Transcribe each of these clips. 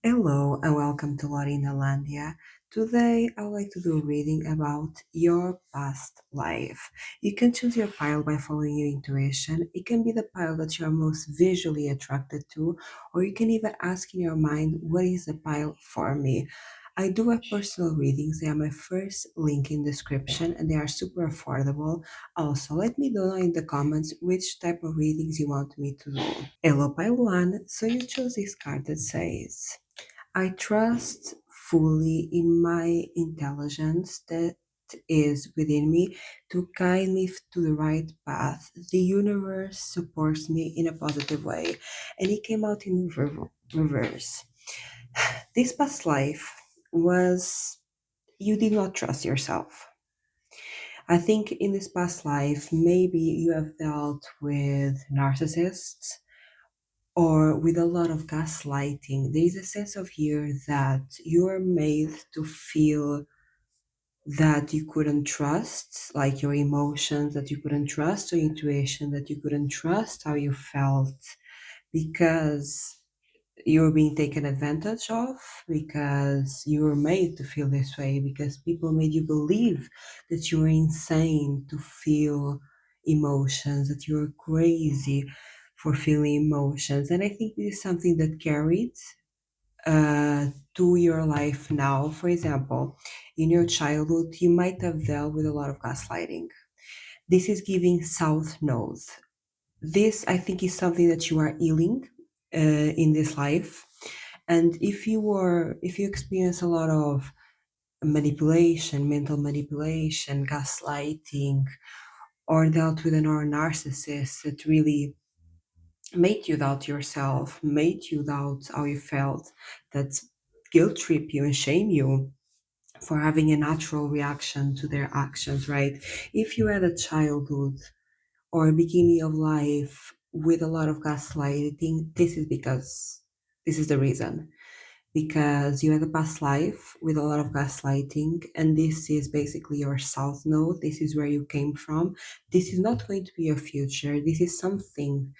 Hello and welcome to Landia. Today I would like to do a reading about your past life. You can choose your pile by following your intuition. It can be the pile that you are most visually attracted to, or you can even ask in your mind, what is the pile for me? I do have personal readings. They are my first link in description and they are super affordable. Also, let me know in the comments which type of readings you want me to do. Hello, pile one. So you chose this card that says, I trust fully in my intelligence that is within me to guide me to the right path. The universe supports me in a positive way. And it came out in reverse. This past life was you did not trust yourself. I think in this past life, maybe you have dealt with narcissists or with a lot of gaslighting. There is a sense of here that you are made to feel that you couldn't trust, like your emotions that you couldn't trust, or intuition that you couldn't trust, how you felt, because you were being taken advantage of, because you were made to feel this way, because people made you believe that you were insane to feel emotions, that you were crazy for feeling emotions. And I think this is something that carried to your life now. For example, in your childhood, you might have dealt with a lot of gaslighting. This is giving south node. This, I think, is something that you are healing in this life. And if you experience a lot of manipulation, mental manipulation, gaslighting, or dealt with an or narcissist that really made you doubt yourself, made you doubt how you felt, that guilt trip you and shame you for having a natural reaction to their actions, right? If you had a childhood or a beginning of life with a lot of gaslighting, this is the reason. Because you had a past life with a lot of gaslighting, and this is basically your south node. This is where you came from. This is not going to be your future. This is something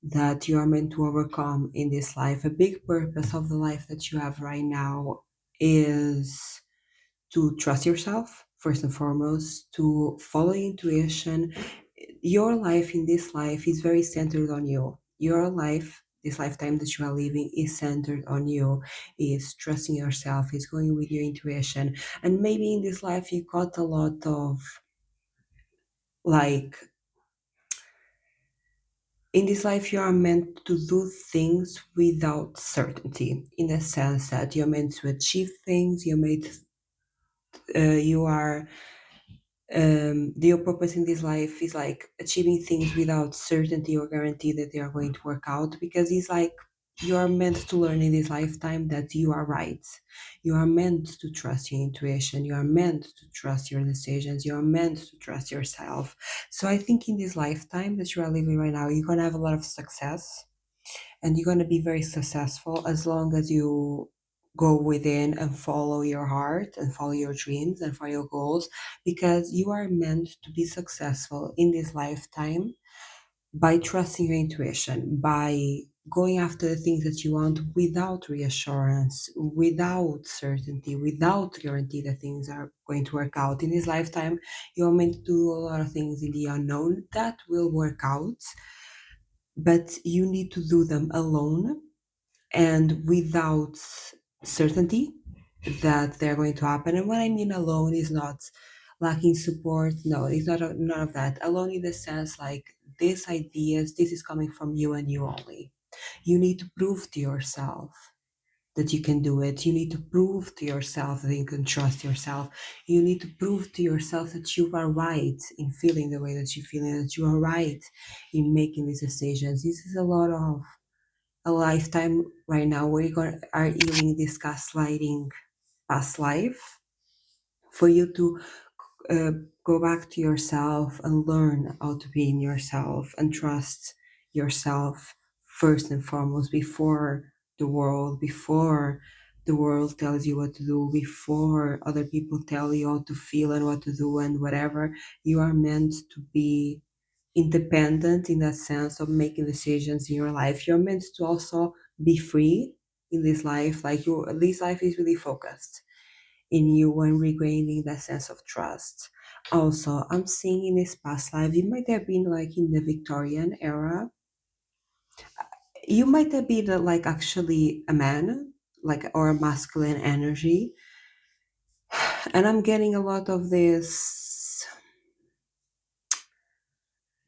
that you are meant to overcome in this life. A big purpose of the life that you have right now is to trust yourself, first and foremost, to follow intuition. Your life in this life is very centered on you. Your life, this lifetime that you are living, is centered on you, is trusting yourself, is going with your intuition. And maybe in this life, you got a lot of like, in this life, you are meant to do things without certainty, in the sense that you're meant to achieve things. You are your purpose in this life is like achieving things without certainty or guarantee that they are going to work out, because it's like you are meant to learn in this lifetime that you are right. You are meant to trust your intuition. You are meant to trust your decisions. You are meant to trust yourself. So I think in this lifetime that you are living right now, you're going to have a lot of success, and you're going to be very successful as long as you go within and follow your heart and follow your dreams and follow your goals, because you are meant to be successful in this lifetime by trusting your intuition, by going after the things that you want without reassurance, without certainty, without guarantee that things are going to work out. In this lifetime, you're meant to do a lot of things in the unknown that will work out, but you need to do them alone and without certainty that they're going to happen. And what I mean alone is not lacking support. No, it's not none of that. Alone in the sense like these ideas, this is coming from you and you only. You need to prove to yourself that you can do it. You need to prove to yourself that you can trust yourself. You need to prove to yourself that you are right in feeling the way that you feel, and that you are right in making these decisions. This is a lot of a lifetime right now where are healing this gaslighting past life for you to uh, go back to yourself and learn how to be in yourself and trust yourself first and foremost before the world tells you what to do, before other people tell you how to feel and what to do and whatever. You are meant to be independent in that sense of making decisions in your life. You're meant to also be free in this life. Like your this life is really focused in you and regaining that sense of trust. Also, I'm seeing in this past life, you might have been like in the Victorian era. You might have been like actually a man, like or a masculine energy. And I'm getting a lot of this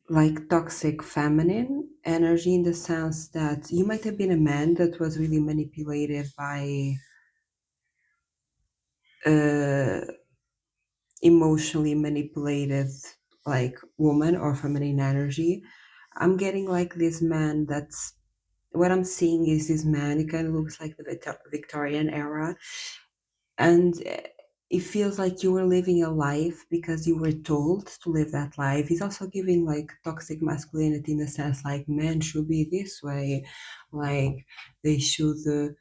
like toxic feminine energy in the sense that you might have been a man that was really manipulated by uh, emotionally manipulated like woman or feminine energy. I'm getting like this man that's what I'm seeing is this man. It kind of looks like the Victorian era, and it feels like you were living a life because you were told to live that life. He's also giving like toxic masculinity in the sense like men should be this way, like they should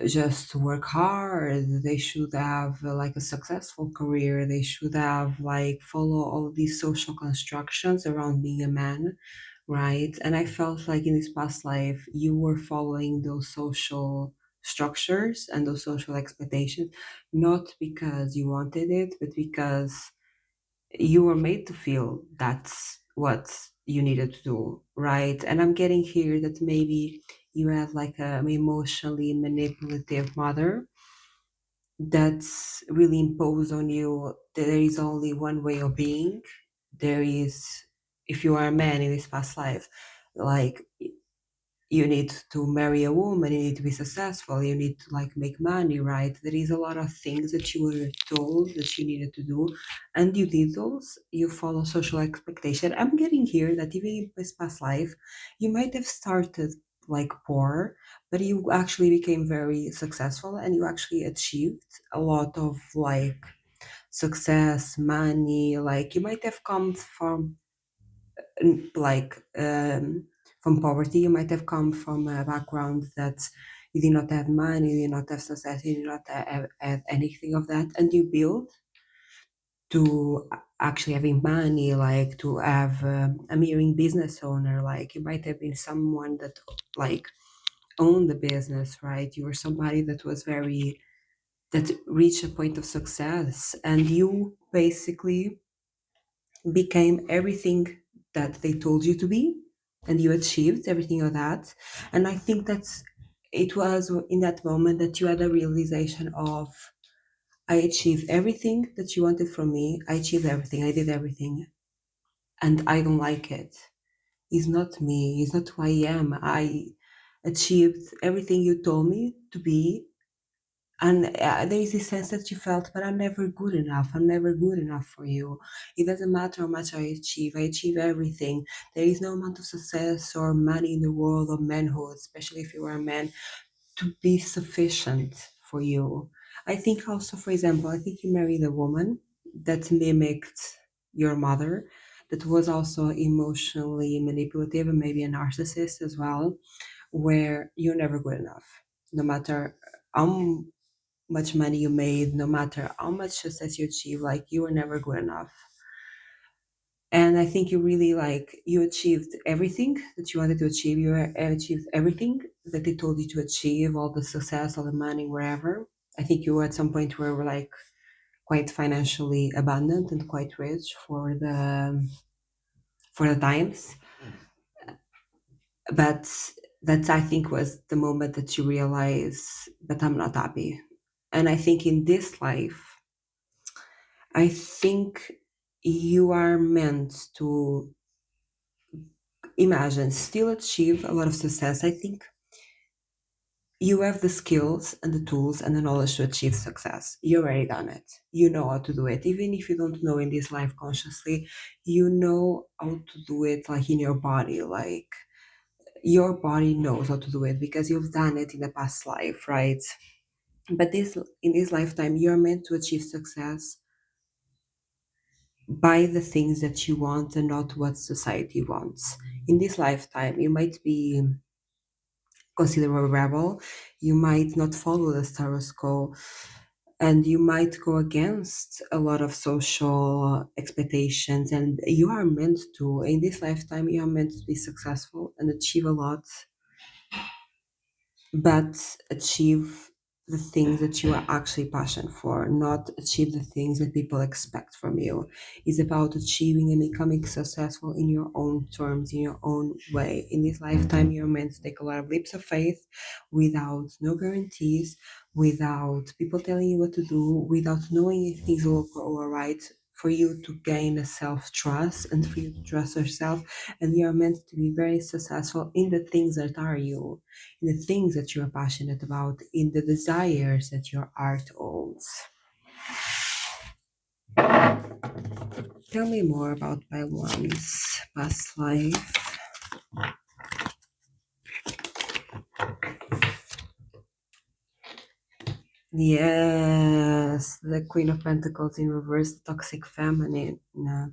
just work hard, they should have like a successful career, they should have like follow all these social constructions around being a man, right? And I felt like in this past life you were following those social structures and those social expectations, not because you wanted it, but because you were made to feel that's what you needed to do, right? And I'm getting here that maybe you had like an emotionally manipulative mother that's really imposed on you that there is only one way of being. There is, if you are a man in this past life, like you need to marry a woman, you need to be successful, you need to like make money, right? There is a lot of things that you were told that you needed to do, and you did those. You follow social expectation. I'm getting here that even in this past life, you might have started like poor, but you actually became very successful and you actually achieved a lot of like success, money. Like you might have come from like from poverty. You might have come from a background that you did not have money, you did not have success, you did not have anything of that, and you build to actually having money, like to have a mirroring business owner. Like you might have been someone that like owned the business, right? You were somebody that was very that reached a point of success, and you basically became everything that they told you to be, and you achieved everything of that. And I think that's it was in that moment that you had a realization of I achieved everything that you wanted from me. I achieved everything, I did everything, and I don't like it. It's not me, it's not who I am. I achieved everything you told me to be. And there is this sense that you felt, but I'm never good enough. I'm never good enough for you. It doesn't matter how much I achieve. I achieve everything. There is no amount of success or money in the world of manhood, especially if you are a man, to be sufficient for you. I think also, for example, I think you married a woman that mimicked your mother, that was also emotionally manipulative and maybe a narcissist as well, where you're never good enough. No matter how much money you made, no matter how much success you achieve, like you were never good enough. And I think you really like you achieved everything that you wanted to achieve. You achieved everything that they told you to achieve, all the success, all the money, wherever. I think you were at some point where we're like quite financially abundant and quite rich for the times. But that I think was the moment that you realize that I'm not happy. And I think in this life I think you are meant to imagine, still achieve a lot of success. I think you have the skills and the tools and the knowledge to achieve success. You already done it. You know how to do it. Even if you don't know in this life consciously, you know how to do it like in your body. Like your body knows how to do it because you've done it in the past life, right? But this in this lifetime, you're meant to achieve success buy the things that you want and not what society wants. In this lifetime, you might be considered a rebel, you might not follow the status quo, and you might go against a lot of social expectations. And you are meant to, in this lifetime, you are meant to be successful and achieve a lot but achieve the things that you are actually passionate for, not achieve the things that people expect from you. It's about achieving and becoming successful in your own terms, in your own way. In this lifetime, you're meant to take a lot of leaps of faith without no guarantees, without people telling you what to do, without knowing if things will go all right. For you to gain a self trust and for you to trust yourself, and you are meant to be very successful in the things that are you, in the things that you're passionate about, in the desires that your art owns. Tell me more about my one's past life. Yes, the Queen of Pentacles in reverse, toxic feminine. No.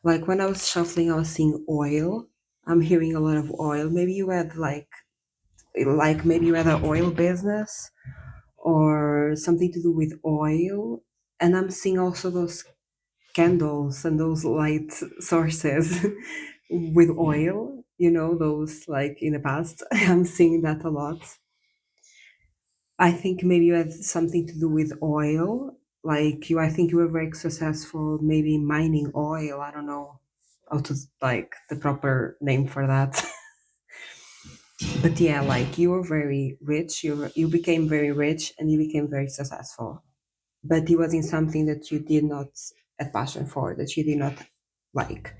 Like when I was shuffling, I was seeing oil. I'm hearing a lot of oil. Maybe you had like maybe you had an oil business or something to do with oil. And I'm seeing also those candles and those light sources with oil, those like in the past. I'm seeing that a lot. I think maybe you had something to do with oil. Like I think you were very successful, maybe mining oil. I don't know how to like the proper name for that. But yeah, like you were very rich. You became very rich and you became very successful. But it wasn't something that you did not have passion for, that you did not like.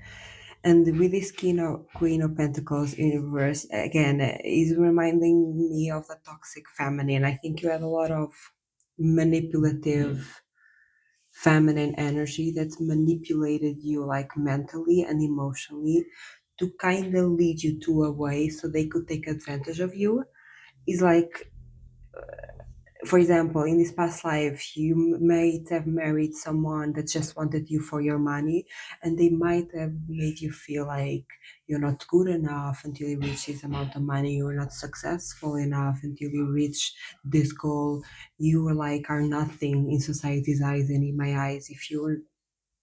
And with this Queen of Pentacles in reverse, again, is reminding me of the toxic feminine. I think you have a lot of manipulative feminine energy that manipulated you like mentally and emotionally to kind of lead you to a way so they could take advantage of you. Is like, for example, in this past life, you might have married someone that just wanted you for your money, and they might have made you feel like you're not good enough until you reach this amount of money. You're not successful enough until you reach this goal. You are nothing in society's eyes and in my eyes if you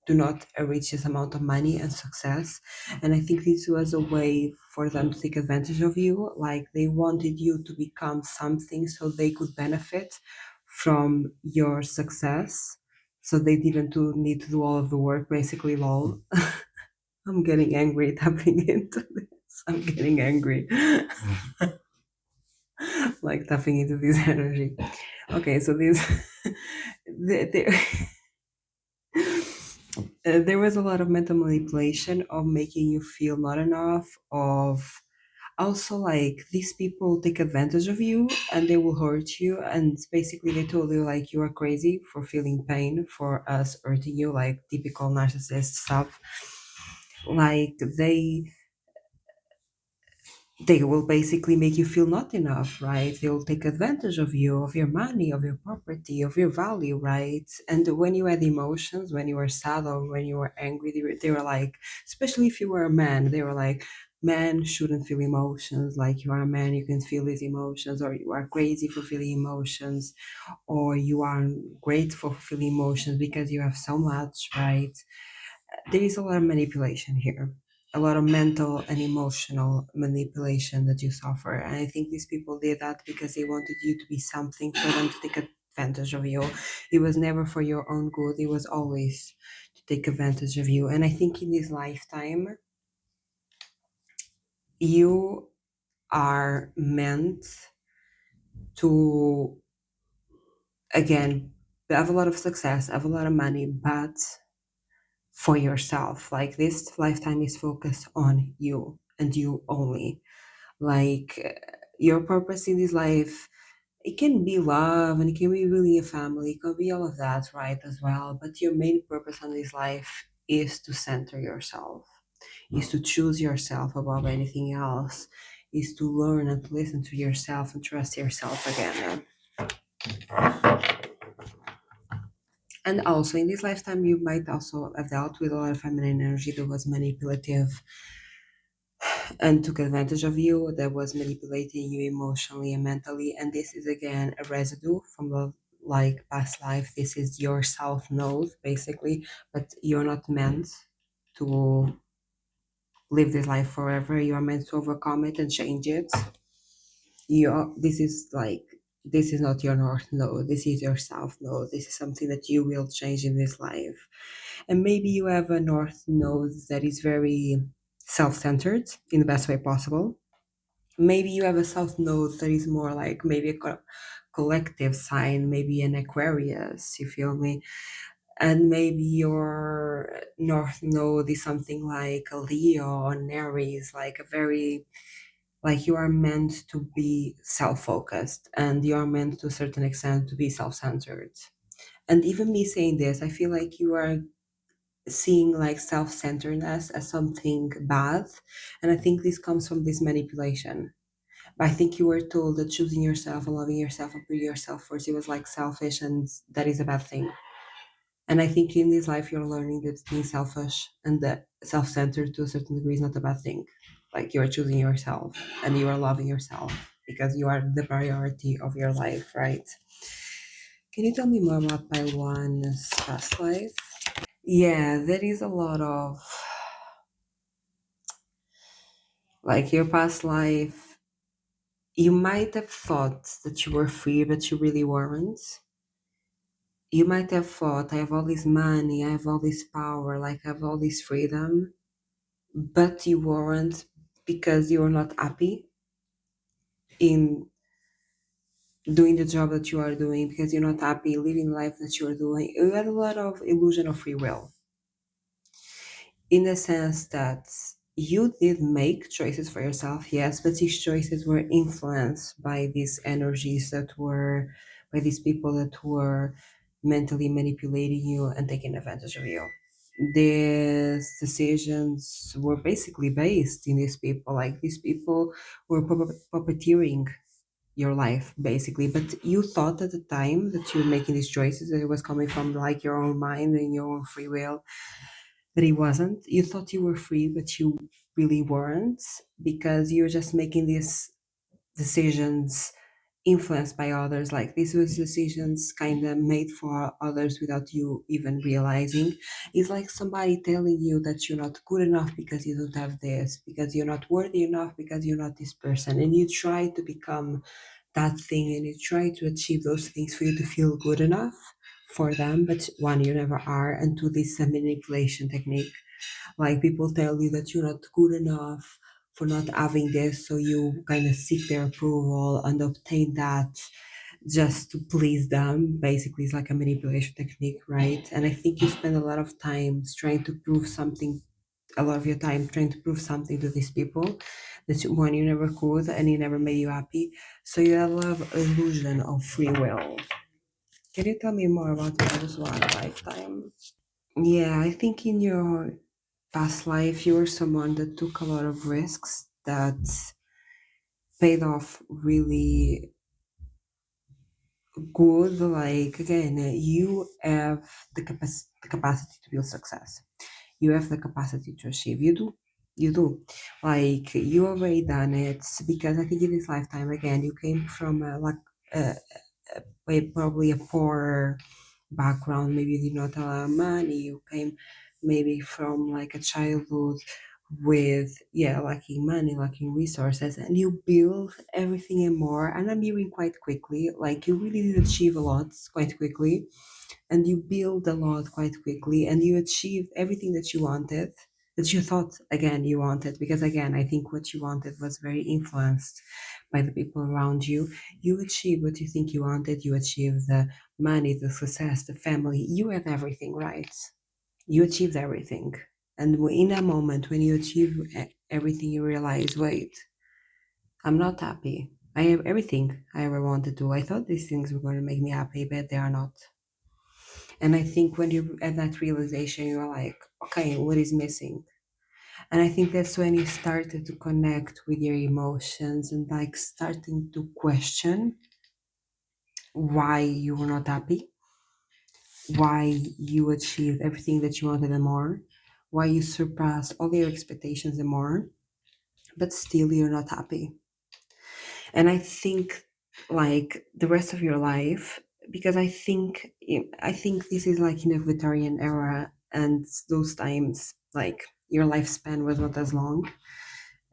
do not reach this amount of money and success. And I think this was a way for them to take advantage of you. Like they wanted you to become something so they could benefit from your success. So they didn't need to do all of the work, basically, lol. I'm getting angry tapping into this. I'm getting angry. Like tapping into this energy. Okay, so this. the, there was a lot of mental manipulation of making you feel not enough, of also like these people take advantage of you and they will hurt you, and basically they told you like you are crazy for feeling pain for us hurting you, like typical narcissist stuff. Like they will basically make you feel not enough, right? They will take advantage of you, of your money, of your property, of your value, right? And when you had emotions, when you were sad or when you were angry, they were like, especially if you were a man, they were like, men shouldn't feel emotions. Like you are a man, you can feel these emotions, or you are crazy for feeling emotions, or you are grateful for feeling emotions because you have so much, right? There is a lot of manipulation here, a lot of mental and emotional manipulation that you suffer. And I think these people did that because they wanted you to be something for them to take advantage of you. It was never for your own good, it was always to take advantage of you. And I think in this lifetime, you are meant to, again, have a lot of success, have a lot of money, but for yourself. Like this lifetime is focused on you and you only. Like your purpose in this life, it can be love and it can be really a family, it can be all of that, right, as well. But your main purpose on this life is to center yourself, is to choose yourself above anything else, is to learn and to listen to yourself and trust yourself again. And also in this lifetime, you might also have dealt with a lot of feminine energy that was manipulative and took advantage of you, that was manipulating you emotionally and mentally. And this is again a residue from the like past life. This is your self knows basically, but you're not meant to live this life forever. You are meant to overcome it and change it. this is like, this is not your north node, this is your south node, this is something that you will change in this life. And maybe you have a north node that is very self-centered in the best way possible. Maybe you have a south node that is more like maybe a collective sign, maybe an Aquarius, you feel me? And maybe your north node is something like a Leo or an Aries, like a very, like you are meant to be self-focused and you are meant to a certain extent to be self-centered. And even me saying this, I feel like you are seeing like self-centeredness as something bad. And I think this comes from this manipulation. I think you were told that choosing yourself and loving yourself and putting yourself first, it was like selfish and that is a bad thing. And I think in this life, you're learning that being selfish and that self centered to a certain degree is not a bad thing. Like you are choosing yourself and you are loving yourself because you are the priority of your life, right? Can you tell me more about Paiwan's past life? Yeah, there is a lot of like your past life. You might have thought that you were free, but you really weren't. You might have thought, I have all this money, I have all this power, like I have all this freedom, but you weren't because you were not happy in doing the job that you are doing, because you're not happy living the life that you are doing. You had a lot of illusion of free will in the sense that you did make choices for yourself, yes, but these choices were influenced by these energies that were, by these people that were mentally manipulating you and taking advantage of you. These decisions were basically based in these people, like these people were puppeteering your life basically, but you thought at the time that you were making these choices that it was coming from like your own mind and your own free will, that it wasn't. You thought you were free, but you really weren't, because you're just making these decisions influenced by others. Like these was decisions kind of made for others without you even realizing. It's like somebody telling you that you're not good enough because you don't have this, because you're not worthy enough because you're not this person, and you try to become that thing and you try to achieve those things for you to feel good enough for them. But one, you never are, and two, this is a manipulation technique. Like people tell you that you're not good enough for not having this, so you kind of seek their approval and obtain that just to please them. Basically, it's like a manipulation technique, right? And I think you spend a lot of times trying to prove something, a lot of your time trying to prove something to these people that one, you never could and it never made you happy. So you have a lot of illusion of free will. Can you tell me more about those one lifetime? Yeah, I think in your past life you were someone that took a lot of risks that paid off really good. Like again, you have the capacity to build success. You have the capacity to achieve. You do. Like you already done it, because I think in this lifetime again you came from a, probably a poor background. Maybe you did not have a lot of money. You came maybe from like a childhood with, yeah, lacking money, lacking resources, and you build everything and more. And I'm hearing quite quickly, like you really did achieve a lot quite quickly, and you build a lot quite quickly, and you achieve everything that you wanted, that you thought again you wanted, because again I think what you wanted was very influenced by the people around you. You achieve what you think you wanted. You achieve the money, the success, the family. You had everything, right? You achieved everything. And in a moment when you achieve everything, you realize, wait, I'm not happy. I have everything I ever wanted to. I thought these things were going to make me happy, but they are not. And I think when you at that realization, you're like, okay, what is missing? And I think that's when you started to connect with your emotions and like starting to question why you were not happy, why you achieved everything that you wanted and more, why you surpassed all your expectations and more, but still you're not happy. And I think like the rest of your life, because I think this is like in a Victorian era, and those times like your lifespan was not as long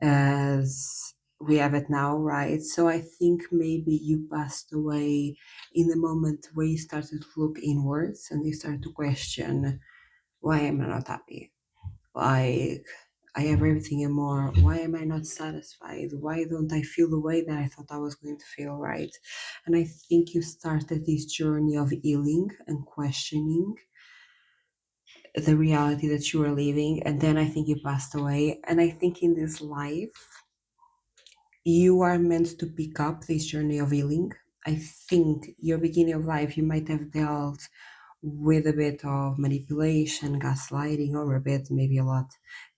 as we have it now, right? So I think maybe you passed away in the moment where you started to look inwards and you started to question, why am I not happy? Like, I have everything and more. Why am I not satisfied? Why don't I feel the way that I thought I was going to feel, right? And I think you started this journey of healing and questioning the reality that you were living. And then I think you passed away. And I think in this life, you are meant to pick up this journey of healing. I think your beginning of life, you might have dealt with a bit of manipulation, gaslighting, or a bit, maybe a lot,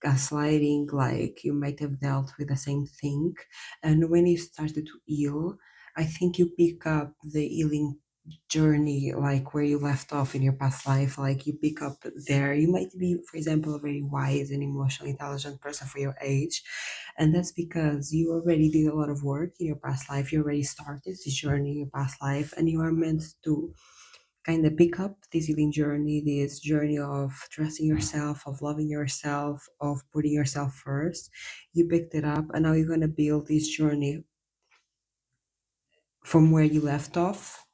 gaslighting, like you might have dealt with the same thing. And when you started to heal, I think you pick up the healing journey, like where you left off in your past life, like you pick up there. You might be, for example, a very wise and emotionally intelligent person for your age. And that's because you already did a lot of work in your past life. You already started this journey in your past life, and you are meant to kind of pick up this healing journey, this journey of trusting yourself, of loving yourself, of putting yourself first. You picked it up, and now you're going to build this journey from where you left off.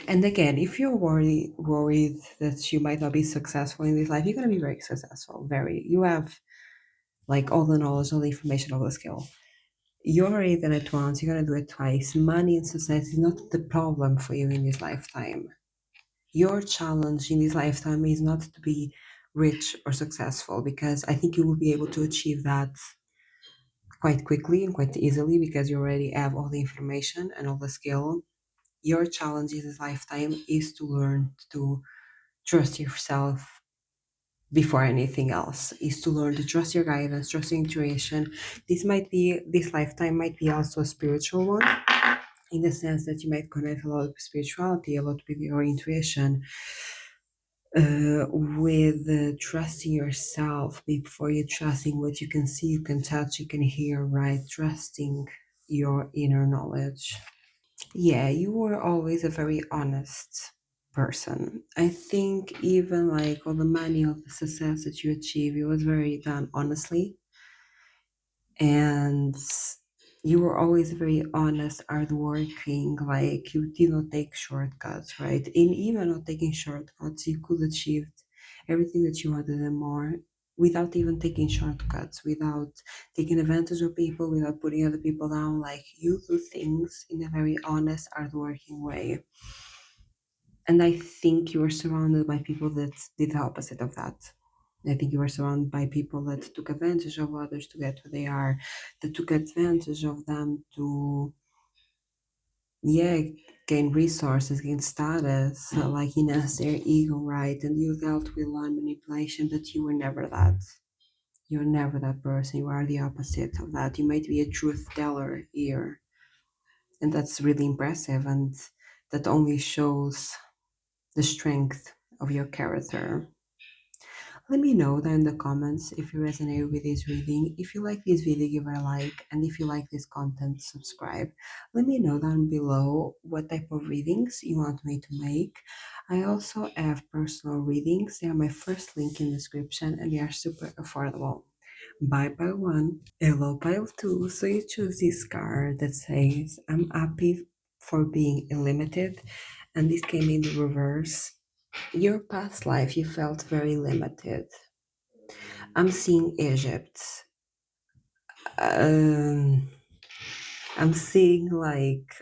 And again, if you're worried that you might not be successful in this life, you're going to be very successful. Very. You have like all the knowledge, all the information, all the skill. You're already done it once, you're going to do it twice. Money and success is not the problem for you in this lifetime. Your challenge in this lifetime is not to be rich or successful, because I think you will be able to achieve that quite quickly and quite easily because you already have all the information and all the skill. Your challenge in this lifetime is to learn to trust yourself before anything else, is to learn to trust your guidance, trust your intuition. This lifetime might be also a spiritual one, in the sense that you might connect a lot with spirituality, a lot with your intuition, with trusting yourself before you trusting what you can see, you can touch, you can hear, right? Trusting your inner knowledge. Yeah, you were always a very honest person. I think even like all the money, all the success that you achieved, it was very done honestly. And you were always very honest, hardworking, like you did not take shortcuts, right? In even not taking shortcuts, you could achieve everything that you wanted and more without even taking shortcuts, without taking advantage of people, without putting other people down. Like you do things in a very honest, hardworking way. And I think you were surrounded by people that did the opposite of that. I think you were surrounded by people that took advantage of others to get who they are, that took advantage of them to, yeah, gain resources, gain status, like enhance their ego, right? And you dealt with a lot of manipulation, but you were never that. You're never that person. You are the opposite of that. You might be a truth teller here, and that's really impressive, and that only shows the strength of your character. Let me know down in the comments if you resonate with this reading. If you like this video, give it a like, and if you like this content, subscribe. Let me know down below what type of readings you want me to make. I also have personal readings. They are my first link in the description, and they are super affordable. Bye pile one, hello pile two. So you choose this card that says, I'm happy for being illimited, and this came in the reverse. Your past life, you felt very limited. I'm seeing Egypt. Um, I'm seeing like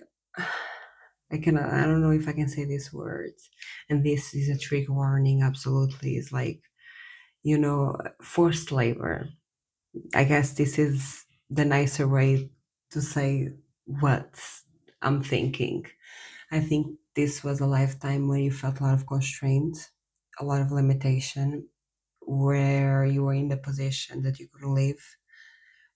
I don't know if I can say this word, and this is a trigger warning. Absolutely, it's like forced labor. I guess this is the nicer way to say what I'm thinking. I think this was a lifetime where you felt a lot of constraint, a lot of limitation, where you were in the position that you couldn't live,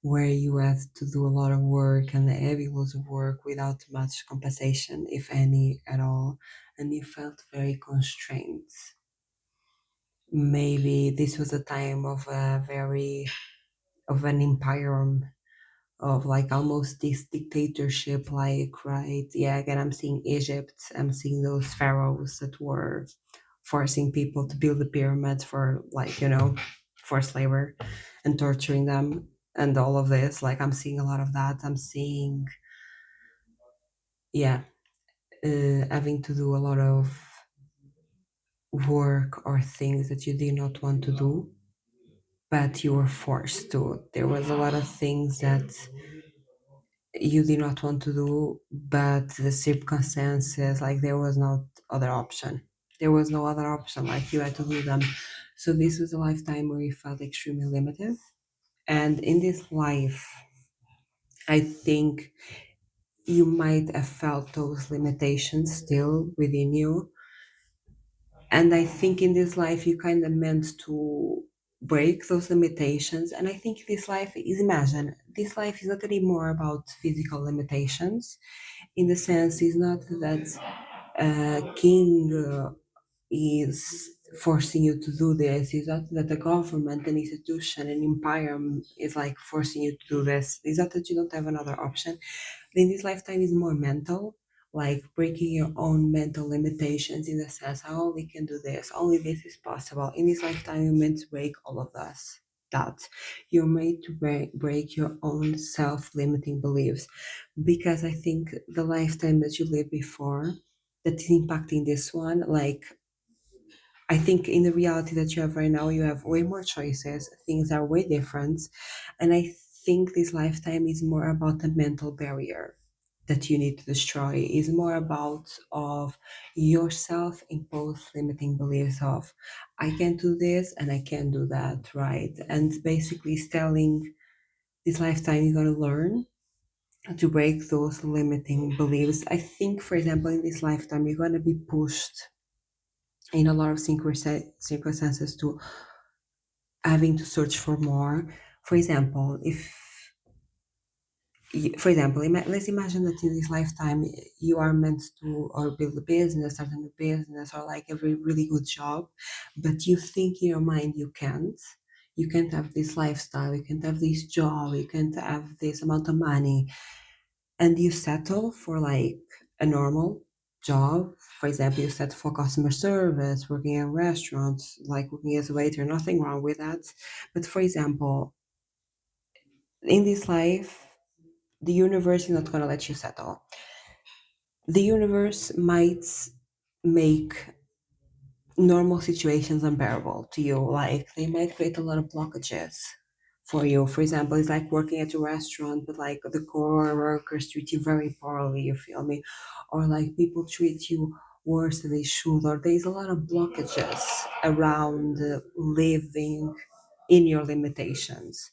where you had to do a lot of work and heavy loads of work without much compensation, if any at all, and you felt very constrained. Maybe this was a time of a very of an empire, of like almost this dictatorship, like, right? Yeah, again, I'm seeing Egypt, I'm seeing those pharaohs that were forcing people to build the pyramids for, like, forced labor and torturing them. and all of this. Like I'm seeing a lot of that. I'm seeing, yeah, having to do a lot of work or things that you did not want to do, but you were forced to. There was a lot of things that you did not want to do, but the circumstances, like there was no other option. There was no other option, like you had to do them. So this was a lifetime where you felt extremely limited. And in this life, I think you might have felt those limitations still within you. And I think in this life, you kind of meant to break those limitations. And I think this life is, imagine, this life is not anymore about physical limitations. In the sense, it's not that king is forcing you to do this. It's not that the government, an institution, an empire is like forcing you to do this. It's not that you don't have another option. In this lifetime is more mental, like breaking your own mental limitations in the sense, I only can do this, only this is possible. In this lifetime, you're meant to break all of this. That you're made to break your own self-limiting beliefs, because I think the lifetime that you lived before that is impacting this one, like I think in the reality that you have right now, you have way more choices. Things are way different. And I think this lifetime is more about the mental barrier that you need to destroy. Is more about of yourself imposed limiting beliefs of I can do this and I can do that, right? And basically it's telling this lifetime you're gonna learn to break those limiting beliefs. I think for example in this lifetime you're gonna be pushed in a lot of circumstances to having to search for more. For example, if for example, let's imagine that in this lifetime you are meant to or build a business, start a new business, or like a really good job, but you think in your mind you can't. You can't have this lifestyle, you can't have this job, you can't have this amount of money, and you settle for like a normal job. For example, you settle for customer service, working in restaurants, like working as a waiter, nothing wrong with that. But for example, in this life, the universe is not going to let you settle. The universe might make normal situations unbearable to you. Like they might create a lot of blockages for you. For example, it's like working at a restaurant, but like the core workers treat you very poorly, you feel me? Or like people treat you worse than they should, or there's a lot of blockages around living in your limitations.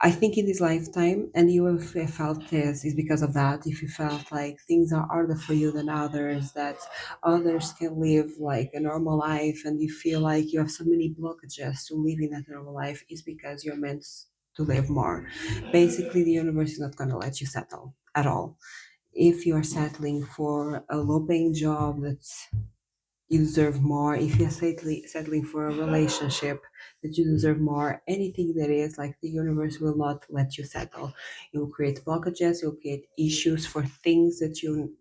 I think in this lifetime, and you have felt this is because of that. If you felt like things are harder for you than others, that others can live like a normal life, and you feel like you have so many blockages to living that normal life, is because you're meant to live more. Basically, the universe is not going to let you settle at all. If you are settling for a low paying job that's you deserve more. If you're settling for a relationship that you deserve more, anything that is like the universe will not let you settle. It will create blockages, it will create issues for things that you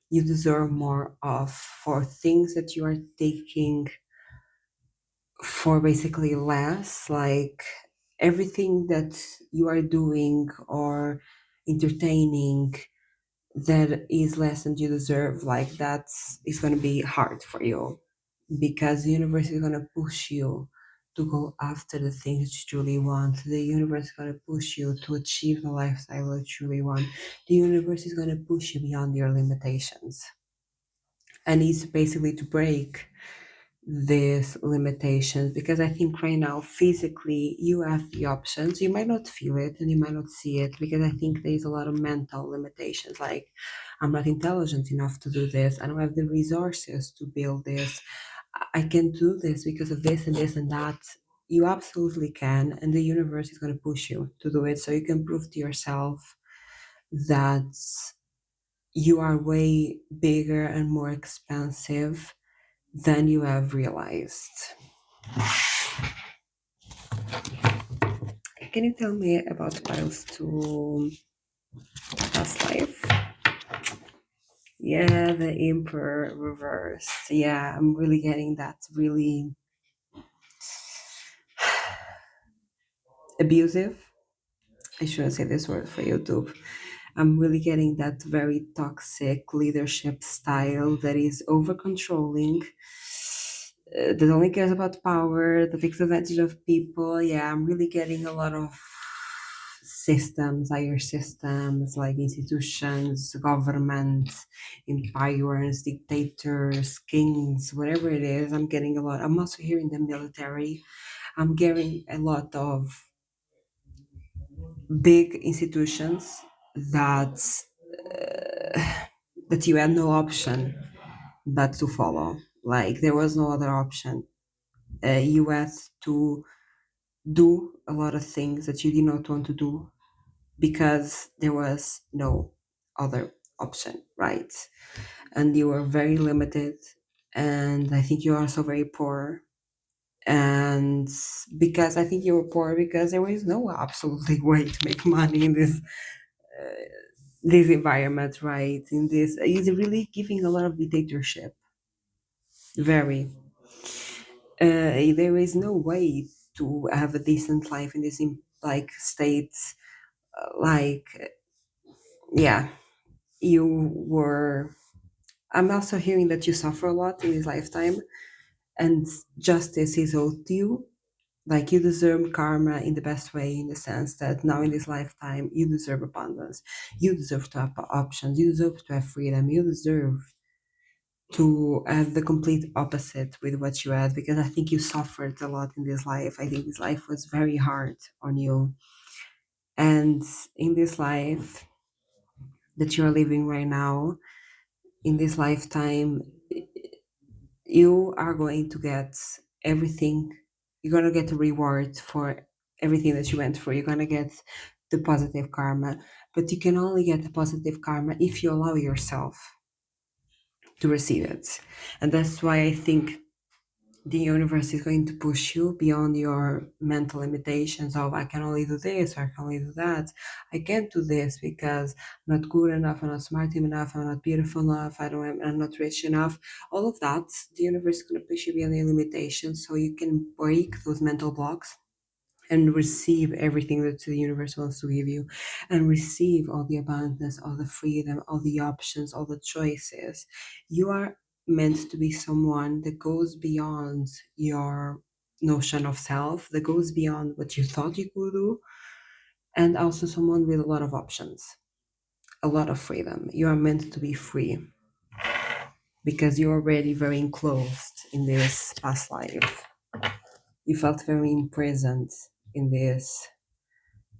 deserve more of, for things that you are taking for basically less, like everything that you are doing or entertaining that is less than you deserve, like that's is going to be hard for you, because the universe is going to push you to go after the things you truly want. The universe is going to push you to achieve the lifestyle that you truly want. The universe is going to push you beyond your limitations, and it's basically to break these limitations, because I think right now physically you have the options. You might not feel it and you might not see it, because I think there's a lot of mental limitations, like I'm not intelligent enough to do this, I don't have the resources to build this, I can do this because of this and this and that. You absolutely can, and the universe is going to push you to do it, so you can prove to yourself that you are way bigger and more expensive than you have realized. Can you tell me about Piles to past life? Yeah, the Emperor reversed. Yeah, I'm really getting that really abusive. I shouldn't say this word for YouTube. I'm really getting that very toxic leadership style that is over controlling, that only cares about power, that takes advantage of people. Yeah, I'm really getting a lot of systems, higher systems like institutions, government, empires, dictators, kings, whatever it is. I'm getting a lot. I'm also hearing the military. I'm getting a lot of big institutions that that you had no option but to follow. Like there was no other option. You had to do a lot of things that you did not want to do because there was no other option, right? And you were very limited. And I think you're also very poor. And because I think you were poor because there was no absolutely way to make money in this environment, right? In this, is really giving a lot of dictatorship. Very. There is no way to have a decent life in this like states. Like, yeah, you were. I'm also hearing that you suffer a lot in this lifetime, and justice is owed to you. Like you deserve karma in the best way, in the sense that now in this lifetime you deserve abundance, you deserve to have options, you deserve to have freedom, you deserve to have the complete opposite with what you had, because I think you suffered a lot in this life. I think this life was very hard on you. And in this life that you're living right now, in this lifetime, you are going to get everything. You're going to get a reward for everything that you went through. You're going to get the positive karma. But you can only get the positive karma if you allow yourself to receive it. And that's why I think the universe is going to push you beyond your mental limitations of I can only do this or I can only do that. I can't do this because I'm not good enough, I'm not smart enough, I'm not beautiful enough, I'm not rich enough. All of that, the universe is going to push you beyond your limitations so you can break those mental blocks and receive everything that the universe wants to give you, and receive all the abundance, all the freedom, all the options, all the choices. You are meant to be someone that goes beyond your notion of self, that goes beyond what you thought you could do, and also someone with a lot of options, a lot of freedom. You are meant to be free because you're already very enclosed in this past life. You felt very imprisoned in this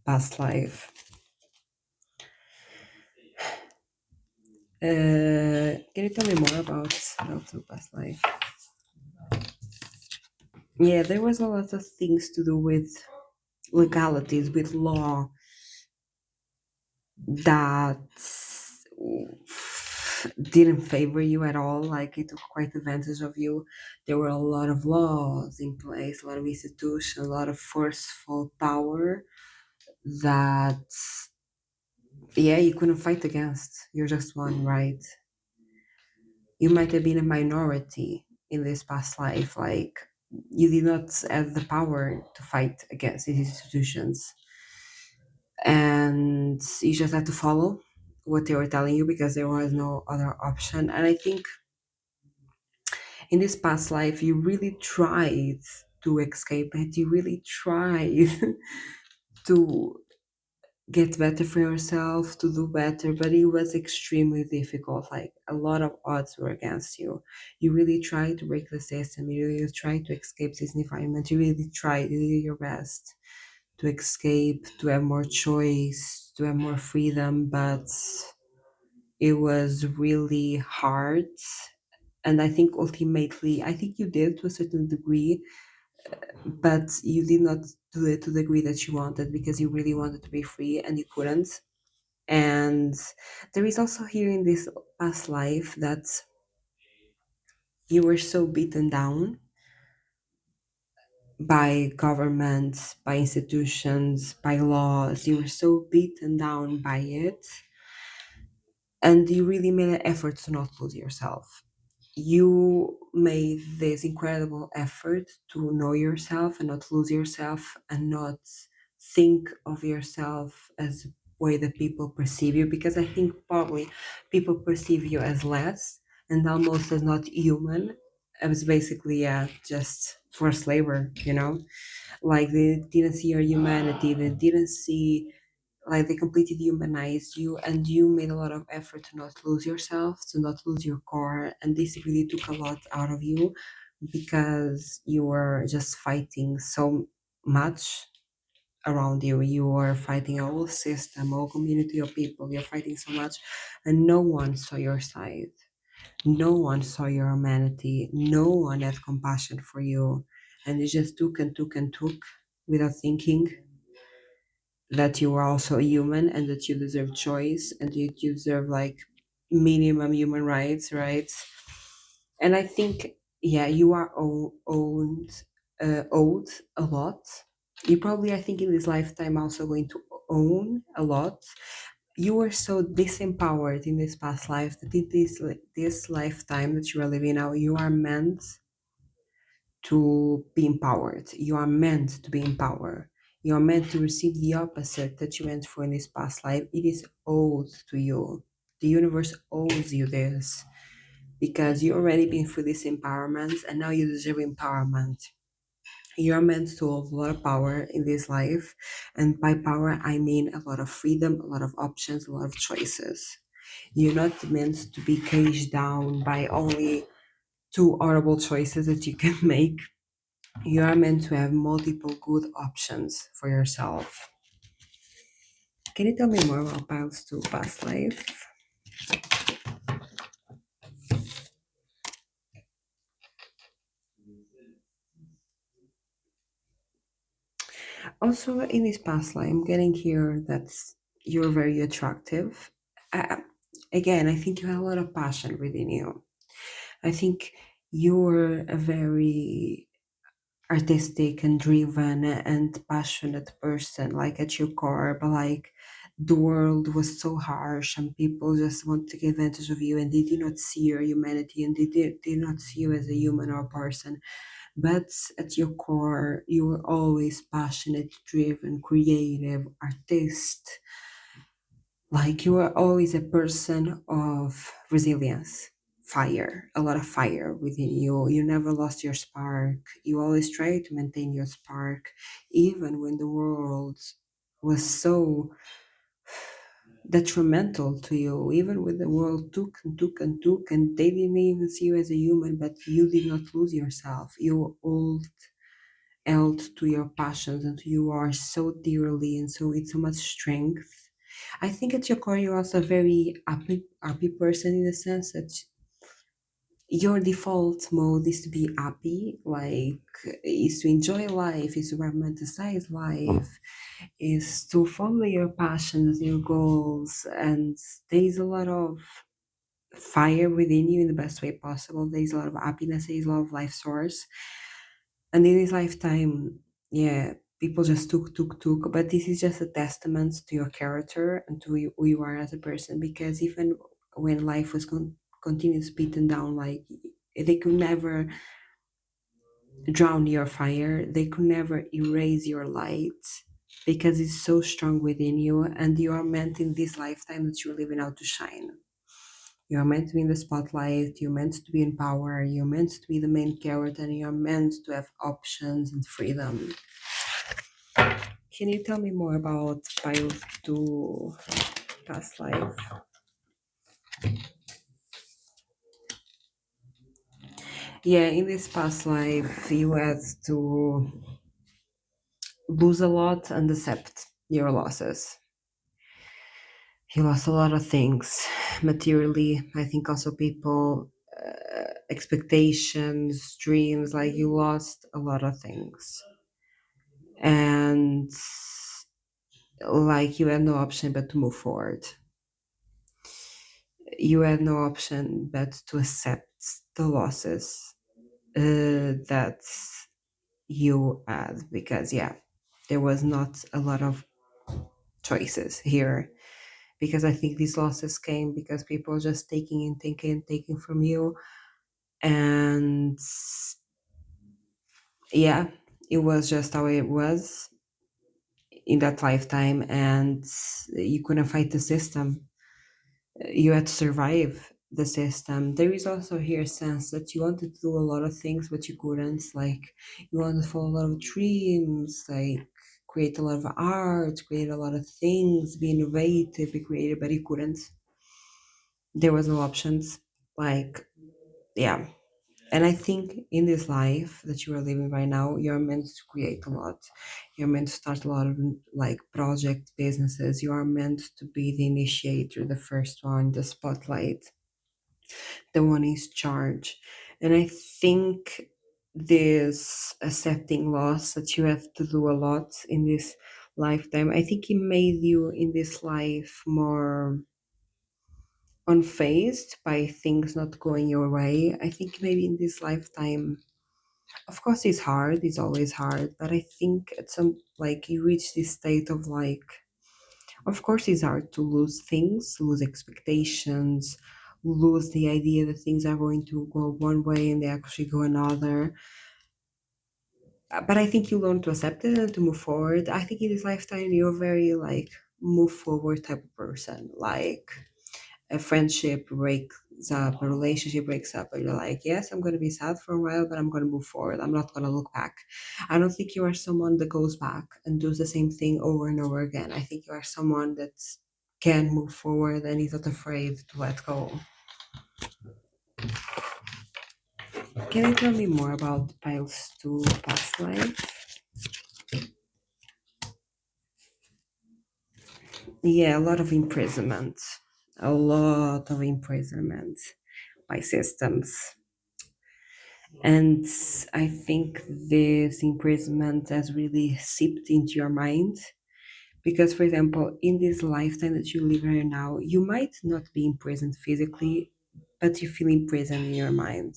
past life. Can you tell me more about the past life? Yeah, there was a lot of things to do with legalities, with law that didn't favor you at all. Like it took quite advantage of you. There were a lot of laws in place, a lot of institutions, a lot of forceful power that, yeah, you couldn't fight against. You're just one, right? You might have been a minority in this past life, like you did not have the power to fight against these institutions, and you just had to follow what they were telling you because there was no other option. And I think in this past life you really tried to escape it, you really tried to get better for yourself, to do better, but it was extremely difficult. Like a lot of odds were against you. You really tried to break the system, you really tried to escape this environment, you really tried, you did your best to escape, to have more choice, to have more freedom, but it was really hard. And I think ultimately, I think you did to a certain degree, but you did not do it to the degree that you wanted because you really wanted to be free and you couldn't. And there is also here in this past life that you were so beaten down by governments, by institutions, by laws. You were so beaten down by it. And you really made an effort to not lose yourself. You made this incredible effort to know yourself and not lose yourself and not think of yourself as the way that people perceive you, because I think probably people perceive you as less and almost as not human, as basically, yeah, just forced labor, like they didn't see your humanity, they didn't see, like they completely humanized you, and you made a lot of effort to not lose yourself, to not lose your core, and this really took a lot out of you because you were just fighting so much around you. You were fighting a whole system, a whole community of people. You're fighting so much, and no one saw your side. No one saw your humanity. No one had compassion for you, and you just took and took and took without thinking that you are also human and that you deserve choice and you deserve like minimum human rights, right? And I think, yeah, you are owed a lot. You probably, I think, in this lifetime also going to own a lot. You were so disempowered in this past life that in this lifetime that you are living now, you are meant to be empowered. You are meant to be empowered. You are meant to receive the opposite that you went for in this past life. It is owed to you. The universe owes you this because you already been through this empowerment and now you deserve empowerment. You're meant to hold a lot of power in this life. And by power, I mean a lot of freedom, a lot of options, a lot of choices. You're not meant to be caged down by only two horrible choices that you can make. You are meant to have multiple good options for yourself. Can you tell me more about paths to past life? Also, in this past life, I'm getting here that you're very attractive. Uh, Again, I think you have a lot of passion within you. I think you're a very artistic and driven and passionate person, like at your core, but like the world was so harsh and people just want to take advantage of you and they did not see your humanity and did not see you as a human or a person. But at your core, you were always passionate, driven, creative, artist. Like you were always a person of resilience, fire, a lot of fire within you. You never lost your spark. You always tried to maintain your spark, even when the world was so detrimental to you, even when the world took and took and took, and they didn't even see you as a human, but you did not lose yourself. You all held to your passions and you are so dearly and so with so much strength. I think at your core you're also a very happy person in the sense that your default mode is to be happy, like is to enjoy life, is to romanticize life, is to follow your passions, your goals, and there's a lot of fire within you in the best way possible. There's a lot of happiness, there's a lot of life source. And in this lifetime, yeah, people just took. But this is just a testament to your character and to who you are as a person. Because even when life was continuous beaten down, like they could never drown your fire, they could never erase your light because it's so strong within you, and you are meant in this lifetime that you're living out to shine. You're meant to be in the spotlight, you're meant to be in power, you're meant to be the main character, and you're meant to have options and freedom. Can you tell me more about Piles to past life? Yeah, in this past life, you had to lose a lot and accept your losses. You lost a lot of things materially. I think also people, expectations, dreams, like you lost a lot of things. And like you had no option but to move forward. You had no option but to accept the losses that you had, because yeah, there was not a lot of choices here, because I think these losses came because people just taking and taking and taking from you. And yeah, it was just how it was. in that lifetime, and you couldn't fight the system. You had to survive the system. There is also here a sense that you wanted to do a lot of things, but you couldn't. Like, you wanted to follow a lot of dreams, like create a lot of art, create a lot of things, be innovative, be creative, but you couldn't. There was no options. Like, yeah. And I think in this life that you are living right now, you're meant to create a lot. You're meant to start a lot of like project businesses. You are meant to be the initiator, the first one, the spotlight, the one in charge. And I think this accepting loss that you have to do a lot in this lifetime, I think it made you in this life more unfazed by things not going your way. I think maybe in this lifetime, of course, it's hard, it's always hard, but I think at some, like, you reach this state of like, of course, it's hard to lose things, lose expectations, lose the idea that things are going to go one way and they actually go another. But I think you learn to accept it and to move forward. I think in this lifetime, you're very like move forward type of person. Like, a friendship breaks up, a relationship breaks up, and you're like, yes, I'm going to be sad for a while, but I'm going to move forward. I'm not going to look back. I don't think you are someone that goes back and does the same thing over and over again. I think you are someone that can move forward and is not afraid to let go. Can you tell me more about Piles to Past Life? Yeah, a lot of imprisonment. A lot of imprisonment by systems. And I think this imprisonment has really seeped into your mind. Because, for example, in this lifetime that you live right now, you might not be imprisoned physically, but you feel imprisoned in your mind.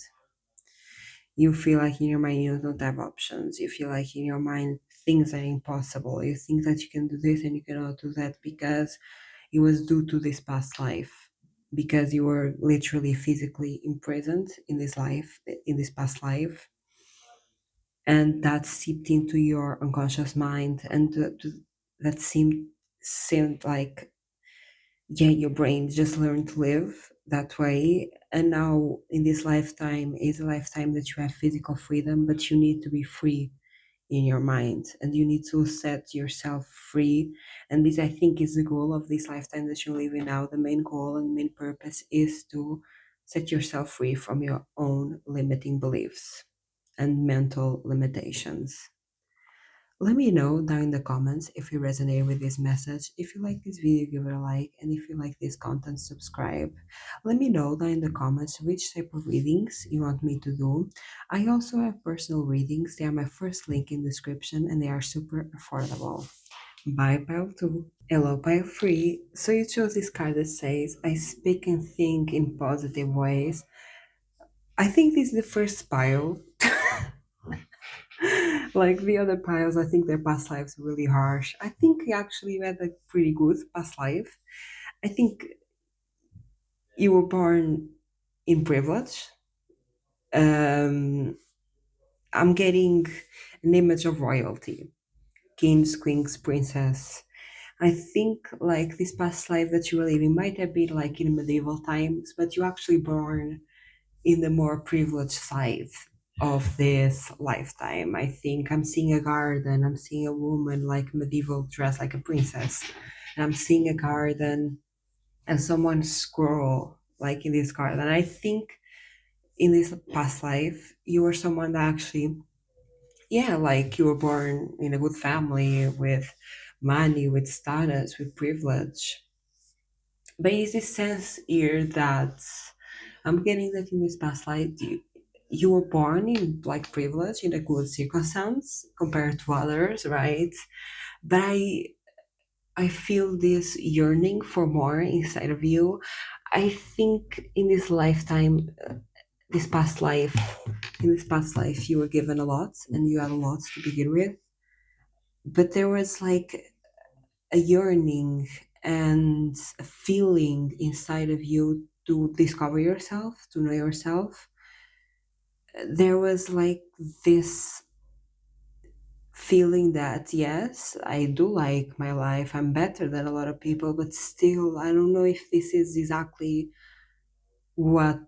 You feel like in your mind you don't have options. You feel like in your mind things are impossible. You think that you can do this and you cannot do that because it was due to this past life. Because you were literally physically imprisoned in this life, in this past life, and that seeped into your unconscious mind, and that seemed like, yeah, your brain just learned to live that way. And now in this lifetime is a lifetime that you have physical freedom, but you need to be free in your mind, and you need to set yourself free. And this, I think, is the goal of this lifetime that you're living now. The main goal and main purpose is to set yourself free from your own limiting beliefs and mental limitations. Let me know down in the comments if you resonate with this message. If you like this video, give it a like, and if you like this content, subscribe. Let me know down in the comments which type of readings you want me to do. I also have personal readings. They are my first link in description, and they are super affordable. Bye, pile 2. Hello, pile 3. So you chose this card that says, I speak and think in positive ways. I think this is the first pile. Like the other piles, I think their past lives were really harsh. I think you actually had a pretty good past life. I think you were born in privilege. Um, I'm getting an image of royalty, kings, queens, princess. I think like this past life that you were living might have been like in medieval times, but you actually born in the more privileged side of this lifetime. I think I'm seeing a garden, I'm seeing a woman like medieval dressed like a princess, and I'm seeing a garden and someone squirrel like in this garden. I think in this past life, you were someone that actually, yeah, like you were born in a good family with money, with status, with privilege. But is this sense here that I'm getting that in this past life, you were born in like privilege in a good circumstance compared to others, right? But I feel this yearning for more inside of you. I think in this lifetime, this past life, in this past life, you were given a lot and you had a lot to begin with. But there was like a yearning and a feeling inside of you to discover yourself, to know yourself. There was like this feeling that yes, I do like my life, I'm better than a lot of people, but still I don't know if this is exactly what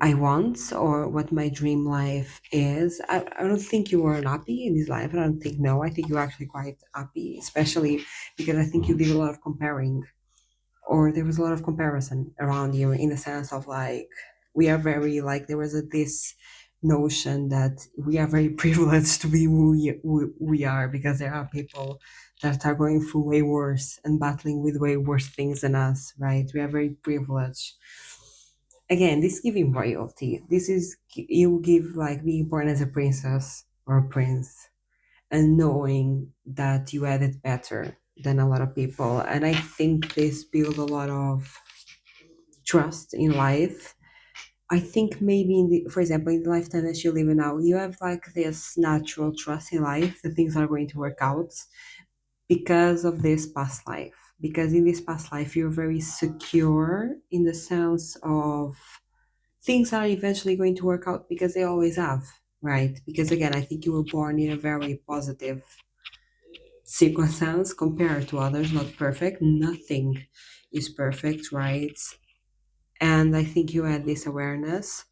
I want or what my dream life is. I don't think you were unhappy in this life. I don't think, no. I think you're actually quite happy, especially because I think you did a lot of comparing, or there was a lot of comparison around you in the sense of like, we are very, like, there was this notion that we are very privileged to be who we are because there are people that are going through way worse and battling with way worse things than us, right? We are very privileged. Again, this giving royalty. This is you give like being born as a princess or a prince and knowing that you had it better than a lot of people. And I think this builds a lot of trust in life. I think maybe for example, in the lifetime that you live in now, you have like this natural trust in life that things are going to work out because of this past life. Because in this past life, you're very secure in the sense of things are eventually going to work out because they always have, right? Because again, I think you were born in a very positive circumstance compared to others, not perfect. Nothing is perfect, right? And I think you had this awareness.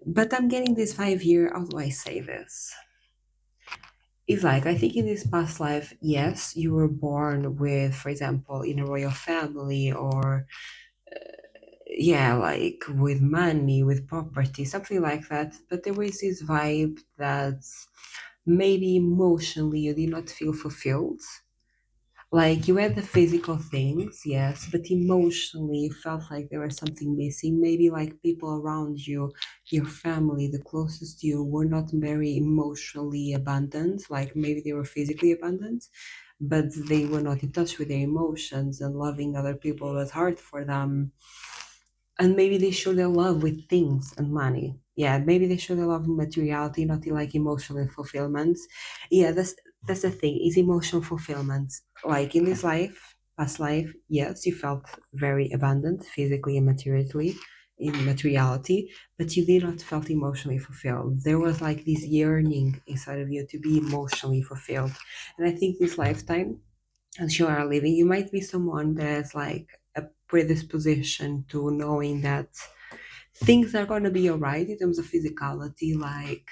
But I'm getting this 5 year, how do I say this? It's like, I think in this past life, yes, you were born with, for example, in a royal family or yeah, like with money, with property, something like that. But there was this vibe that maybe emotionally you did not feel fulfilled. Like you had the physical things, yes, but emotionally you felt like there was something missing. Maybe like people around you, your family, the closest to you, were not very emotionally abundant. Like maybe they were physically abundant, but they were not in touch with their emotions, and loving other people was hard for them. And maybe they show their love with things and money. Yeah, maybe they show their love in materiality, not in like emotional fulfillment. Yeah, that's the thing, is emotional fulfillment. Like in this life, past life, yes, you felt very abundant physically and materially in materiality, but you did not felt emotionally fulfilled. There was like this yearning inside of you to be emotionally fulfilled. And I think this lifetime as you are living, you might be someone that has like a predisposition to knowing that things are going to be all right in terms of physicality, like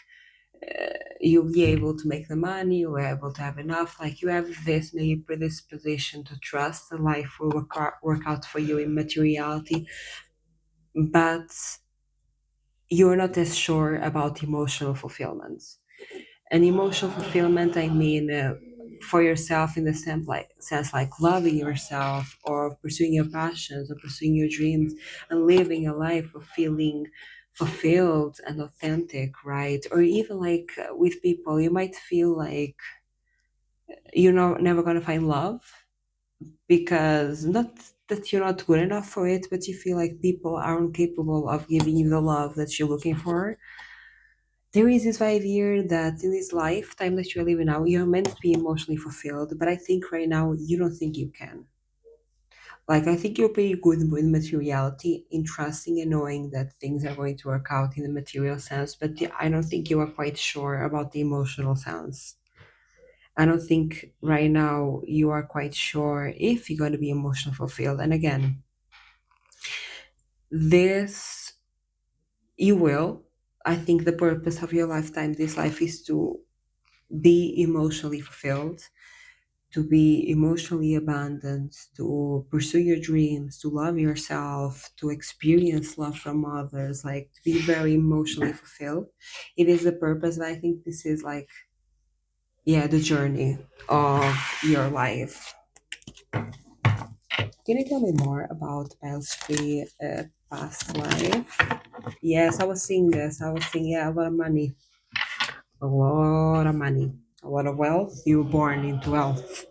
you'll be able to make the money, you'll be able to have enough, like you have this maybe predisposition to trust that life will work out for you in materiality, but you're not as sure about emotional fulfillment. And emotional fulfillment, I mean, for yourself in the sense like loving yourself or pursuing your passions or pursuing your dreams and living a life of feeling fulfilled and authentic, right? Or even like with people, you might feel like you're not never gonna find love because not that you're not good enough for it, but you feel like people aren't capable of giving you the love that you're looking for. There is this 5 year that in this lifetime that you're living now, you're meant to be emotionally fulfilled, but I think right now you don't think you can. Like, I think you're pretty good with materiality in trusting and knowing that things are going to work out in the material sense, but I don't think you are quite sure about the emotional sense. I don't think right now you are quite sure if you're going to be emotionally fulfilled. And again, this you will. I think the purpose of your lifetime, this life, is to be emotionally fulfilled, to be emotionally abundant, to pursue your dreams, to love yourself, to experience love from others, like to be very emotionally fulfilled. It is the purpose, but I think this is like, yeah, the journey of your life. Can you tell me more about Bel's past life? Yes, I was seeing this. I was seeing, yeah, a lot of money. A lot of money, a lot of wealth. You were born into wealth,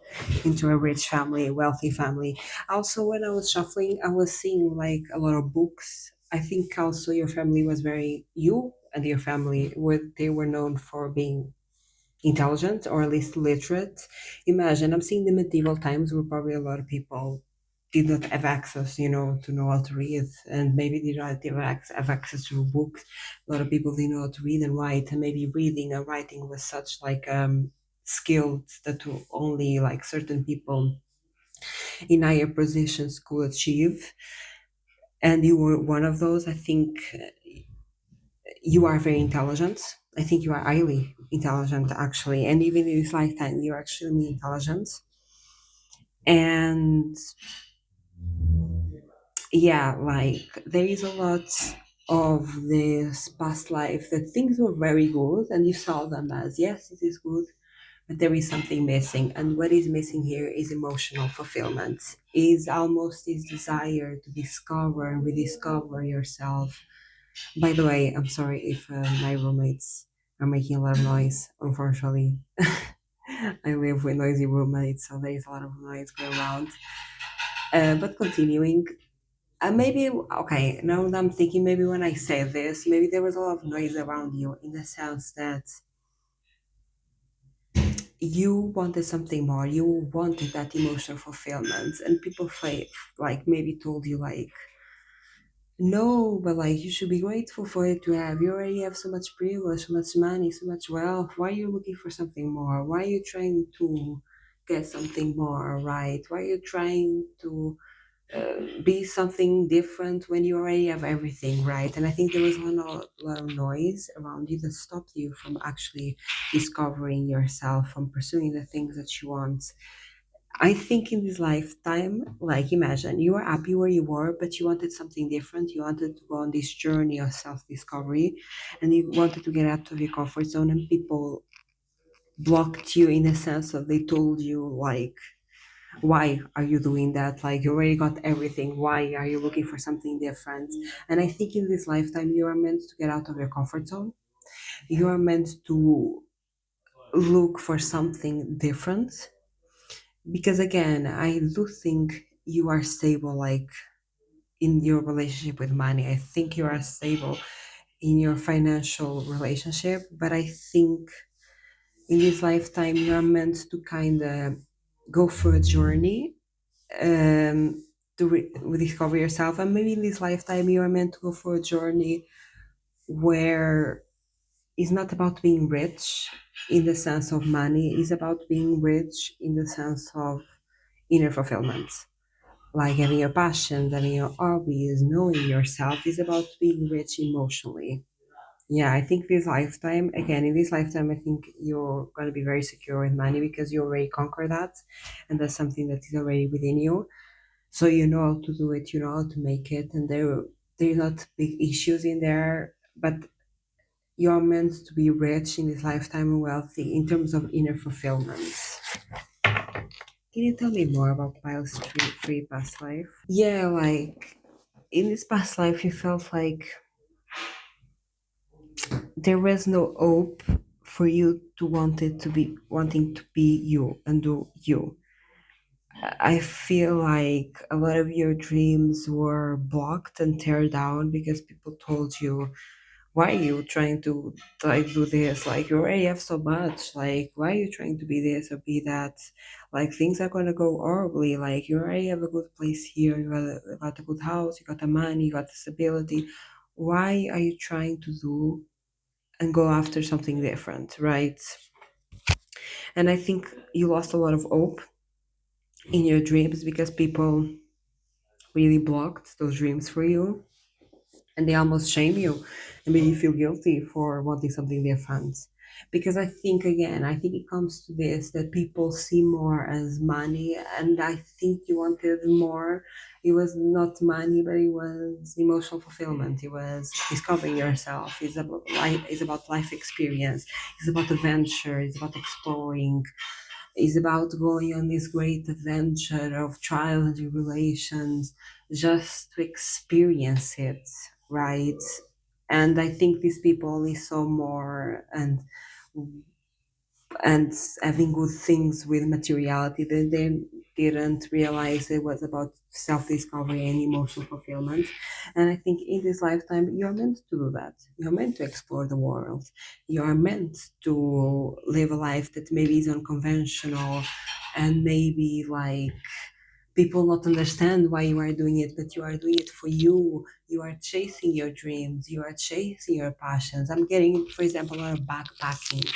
into a rich family, a wealthy family. Also, when I was shuffling, I was seeing like a lot of books. I think also your family was very, you and your family were, they were known for being intelligent or at least literate. Imagine, I'm seeing the medieval times where probably a lot of people did not have access, to know how to read, and maybe did not have access to books. A lot of people didn't know how to read and write, and maybe reading and writing was such like skills that only like certain people in higher positions could achieve. And you were one of those. I think you are very intelligent. I think you are highly intelligent, actually, and even in this lifetime, you're actually intelligent. And yeah, like there is a lot of this past life that things were very good and you saw them as, yes, it is good, but there is something missing. And what is missing here is emotional fulfillment, is almost this desire to discover and rediscover yourself. By the way, I'm sorry if my roommates are making a lot of noise, unfortunately. I live with noisy roommates, so there is a lot of noise going around. But continuing, maybe, okay, now that I'm thinking, maybe when I say this, maybe there was a lot of noise around you in the sense that you wanted something more, you wanted that emotional fulfillment, and people like maybe told you, like, no, but like you should be grateful for it to have. You already have so much privilege, so much money, so much wealth. Why are you looking for something more? Why are you trying to get something more, right? Why are you trying to be something different when you already have everything, right? And I think there was a lot of noise around you that stopped you from actually discovering yourself, from pursuing the things that you want. I think in this lifetime, like imagine you were happy where you were, but you wanted something different. You wanted to go on this journey of self discovery and you wanted to get out of your comfort zone, and people blocked you in the sense of they told you, like, why are you doing that? Like, you already got everything. Why are you looking for something different? And I think in this lifetime, you are meant to get out of your comfort zone. You are meant to look for something different. Because again, I do think you are stable, like in your relationship with money. I think you are stable in your financial relationship. But I think in this lifetime, you are meant to kind of go for a journey, to rediscover yourself. And maybe in this lifetime, you are meant to go for a journey where it's not about being rich in the sense of money, it's about being rich in the sense of inner fulfillment. Like having your passions, having your hobbies, knowing yourself is about being rich emotionally. Yeah, I think this lifetime, again, in this lifetime, I think you're going to be very secure with money because you already conquer that. And that's something that is already within you. So you know how to do it, you know how to make it, and there's not big issues in there. But you're meant to be rich in this lifetime and wealthy in terms of inner fulfillment. Can you tell me more about Pile's free past life? Yeah, like in this past life, you felt like there was no hope for you to wanting to be you and do you. I feel like a lot of your dreams were blocked and tear down because people told you, why are you trying to like do this? Like you already have so much. Like why are you trying to be this or be that? Like things are gonna go horribly. Like you already have a good place here. You got a good house. You got the money. You got the stability. Why are you trying to do and go after something different, right? And I think you lost a lot of hope in your dreams because people really blocked those dreams for you, and they almost shame you and made you feel guilty for wanting something different. Because I think, again, I think it comes to this that people see more as money, and I think you wanted more. It was not money, but it was emotional fulfillment. It was discovering yourself. It's about life. It's about life experience. It's about adventure. It's about exploring, is about going on this great adventure of trials and tribulations just to experience it, right? And I think these people only saw more and having good things with materiality, they didn't realize it was about self-discovery and emotional fulfillment. And I think in this lifetime you're meant to do that. You're meant to explore the world. You're meant to live a life that maybe is unconventional and maybe like people not understand why you are doing it, but you are doing it for you. You are chasing your dreams, you are chasing your passions. I'm getting, for example, a lot of backpacking,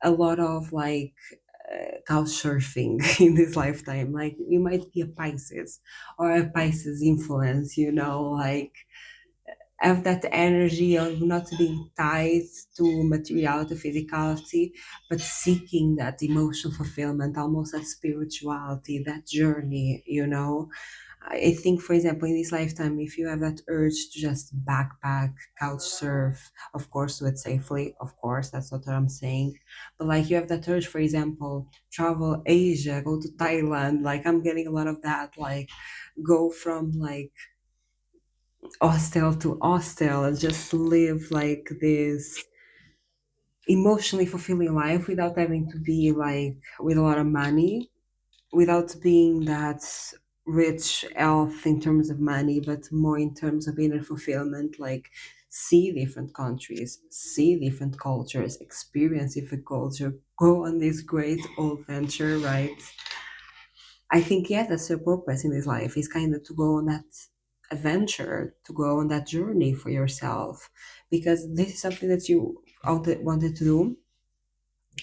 a lot of like couch surfing in this lifetime. Like you might be a Pisces or a Pisces influence, like have that energy of not being tied to materiality, physicality, but seeking that emotional fulfillment, almost that spirituality, that journey. I think, for example, in this lifetime, if you have that urge to just backpack, couch surf, of course, do it safely, of course, that's not what I'm saying. But like you have that urge, for example, travel Asia, go to Thailand, like I'm getting a lot of that, like go from like hostel to hostel and just live like this emotionally fulfilling life without having to be like with a lot of money, without being that rich elf in terms of money, but more in terms of inner fulfillment, like see different countries, see different cultures, experience different culture, go on this great old venture, right? I think, yeah, that's your purpose in this life is kind of to go on that adventure, to go on that journey for yourself, because this is something that you wanted to do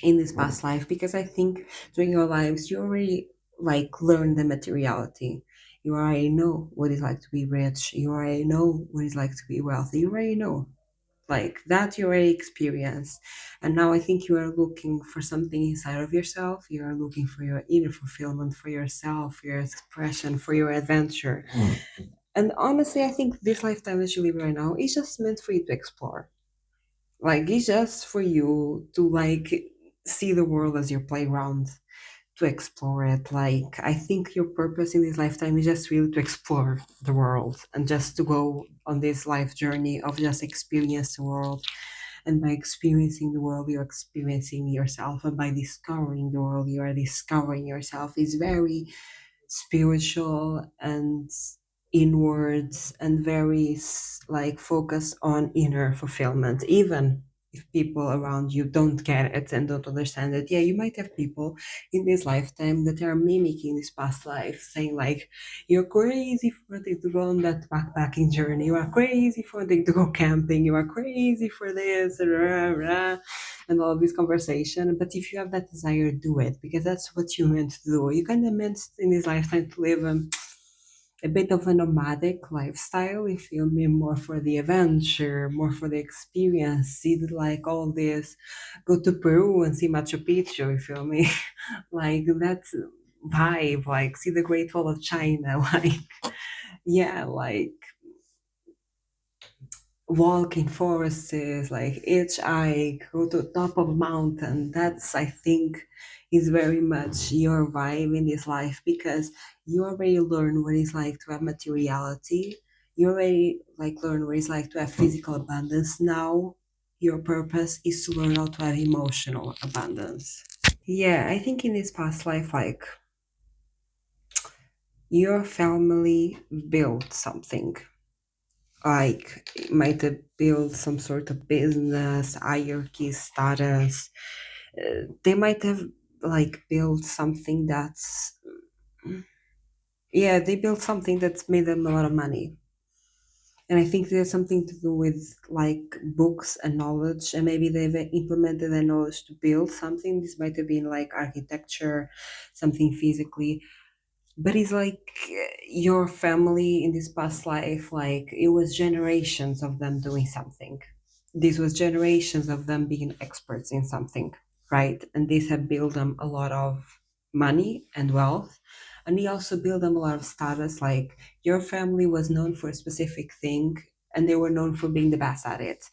in this past life. Because I think during your lives, you already like learn the materiality. You already know what it's like to be rich. You already know what it's like to be wealthy. You already know like that you already experienced, and now I think you are looking for something inside of yourself. You are looking for your inner fulfillment, for yourself, for your expression, for your adventure. And honestly, I think this lifetime that you live right now is just meant for you to explore. Like it's just for you to like see the world as your playground, to explore it. Like I think your purpose in this lifetime is just really to explore the world and just to go on this life journey of just experience the world. And by experiencing the world, you're experiencing yourself, and by discovering the world, you are discovering yourself. Is very spiritual and inwards and very like focused on inner fulfillment. Even if people around you don't get it and don't understand it, yeah, you might have people in this lifetime that are mimicking this past life, saying like, you're crazy for wanting to go on that backpacking journey, you are crazy for wanting to go camping, you are crazy for this, rah, rah, and all this conversation. But if you have that desire, do it, because that's what you meant to do. You kind of meant in this lifetime to live a bit of a nomadic lifestyle, you feel me, more for the adventure, more for the experience, see like all this, go to Peru and see Machu Picchu, you feel me? Like that vibe, like see the Great Wall of China, like yeah, like walk in forests, like hitchhike, go to top of a mountain. That's I think is very much your vibe in this life, because you already learn what it's like to have materiality. You already like learn what it's like to have physical abundance. Now your purpose is to learn how to have emotional abundance. Yeah, I think in this past life, like your family built something, like it might have built some sort of business hierarchy status. They might have like built something that's, yeah, they built something that's made them a lot of money. And I think there's something to do with like books and knowledge, and maybe they've implemented their knowledge to build something. This might have been like architecture, something physically. But it's like your family in this past life, like it was generations of them doing something. This was generations of them being experts in something, right? And this had built them a lot of money and wealth. And he also built them a lot of status. Like your family was known for a specific thing, and they were known for being the best at it.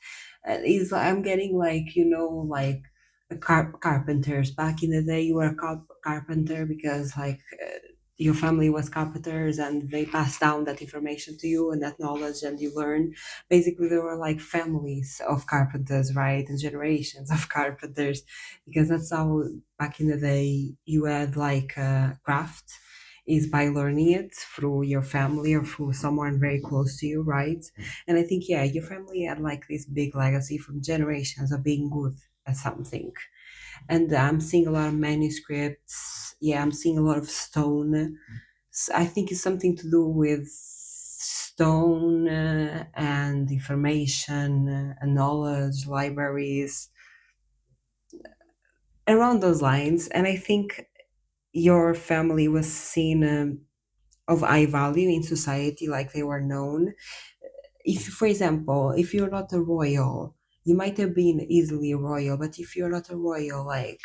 Is I'm getting like, like the carpenters back in the day. You were a carpenter because like your family was carpenters and they passed down that information to you and that knowledge, and you learn. Basically there were like families of carpenters, right, and generations of carpenters, because that's how back in the day you had like a craft, is by learning it through your family or through someone very close to you, right? And I think, yeah, your family had like this big legacy from generations of being good at something. And I'm seeing a lot of manuscripts. Yeah, I'm seeing a lot of I think it's something to do with stone and information and knowledge, libraries, around those lines. And I think your family was seen of high value in society, like they were known. If, for example, if you're not a royal, you might have been easily royal, but if you're not a royal, like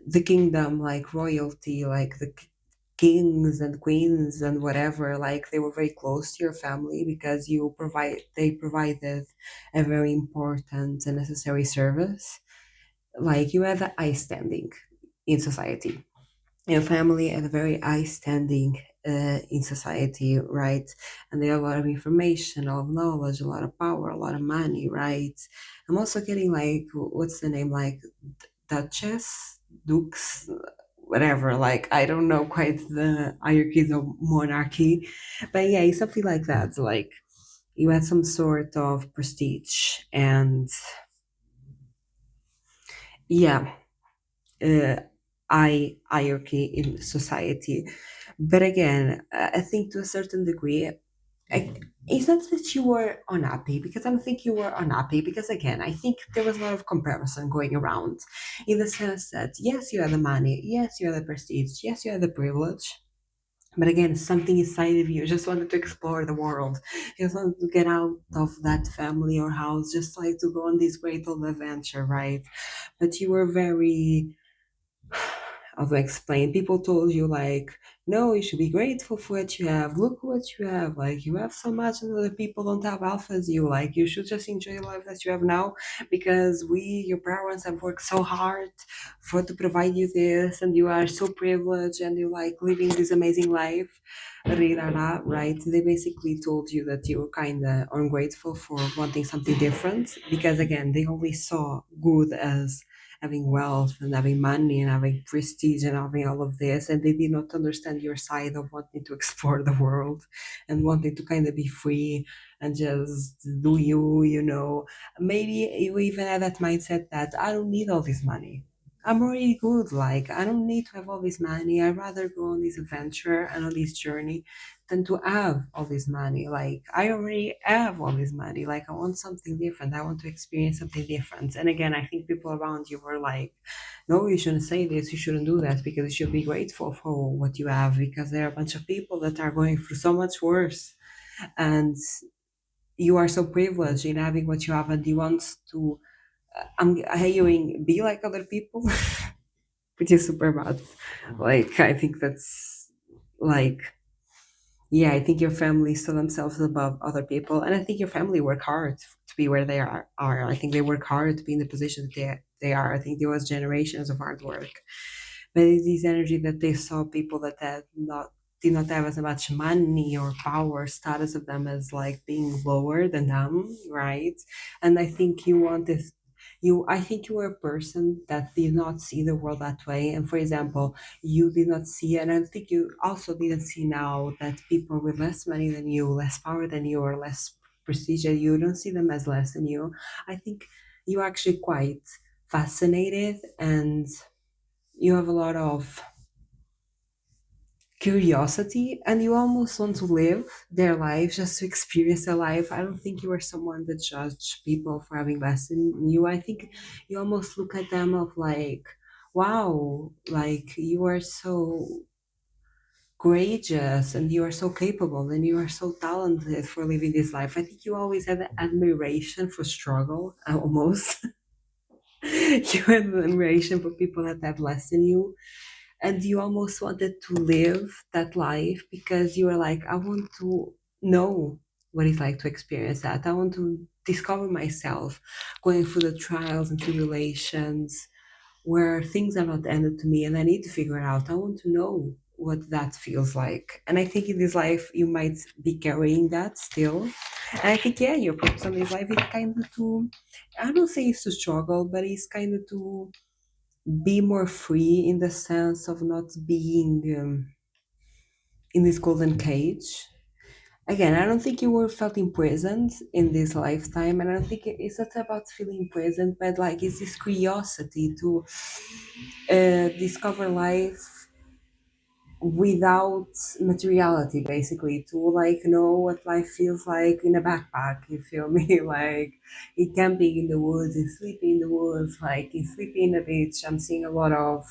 the kingdom, like royalty, like the kings and queens and whatever, like they were very close to your family because they provided a very important and necessary service. Like you had a high standing in society. Your family had a very high standing in society, right? And they have a lot of information, a lot of knowledge, a lot of power, a lot of money, right? I'm also getting like, what's the name, like duchess, dukes, whatever. Like I don't know quite the hierarchies of monarchy, but yeah, it's something like that. Like you had some sort of prestige, and yeah, uh, hierarchy in society. But again, I think to a certain degree, I, it's not that you were unhappy, because I don't think you were unhappy, because again, I think there was a lot of comparison going around, in the sense that yes, you had the money, yes, you had the prestige, yes, you had the privilege. But again, something inside of you just wanted to explore the world. You just wanted to get out of that family or house, just like to go on this great old adventure, right? But you were very, how to explain, people told you like, no, you should be grateful for what you have, look what you have, like you have so much and other people don't have half as you, like you should just enjoy the life that you have now, because we, your parents, have worked so hard for to provide you this, and you are so privileged and you like living this amazing life. Right, they basically told you that you were kind of ungrateful for wanting something different, because again, they only saw good as having wealth and having money and having prestige and having all of this, and they did not understand your side of wanting to explore the world and wanting to kind of be free and just do you, you know. Maybe you even had that mindset that I don't need all this money, I'm already good, like I don't need to have all this money, I'd rather go on this adventure and on this journey than to have all this money. Like I already have all this money. Like I want something different. I want to experience something different. And again, I think people around you were like, no, you shouldn't say this, you shouldn't do that, because you should be grateful for what you have, because there are a bunch of people that are going through so much worse. And you are so privileged in having what you have, and you want to, I'm hearing, be like other people, which is super bad. Like I think that's like, yeah, I think your family saw themselves above other people, and I think your family work hard to be where they are. I think they work hard to be in the position that they are. I think there was generations of hard work, but it's this energy that they saw people that had not did not have as much money or power status of them as like being lower than them, right? And I think you wanted you I think you were a person that did not see the world that way. And for example, you did not see, and I think you also didn't see now that people with less money than you, less power than you, or less prestige than you, don't see them as less than you. I think you're actually quite fascinated, and you have a lot of curiosity, and you almost want to live their life just to experience their life. I don't think you are someone that judge people for having less than you. I think you almost look at them of like, wow, like you are so courageous and you are so capable and you are so talented for living this life. I think you always had admiration for struggle, almost. You had admiration for people that have less than you, and you almost wanted to live that life because you were like, I want to know what it's like to experience that. I want to discover myself going through the trials and tribulations where things are not ended to me and I need to figure it out. I want to know what that feels like. And I think in this life you might be carrying that still. And I think, yeah, your purpose on this life is kind of to, I don't say it's to struggle, but it's kind of to be more free, in the sense of not being in this golden cage. Again, I don't think you were felt imprisoned in this lifetime, and I don't think it's not about feeling imprisoned, but like it's this curiosity to discover life without materiality, basically, to like know what life feels like in a backpack, you feel me? Like in camping in the woods, in sleeping in the woods, like in sleeping in the beach. I'm seeing a lot of,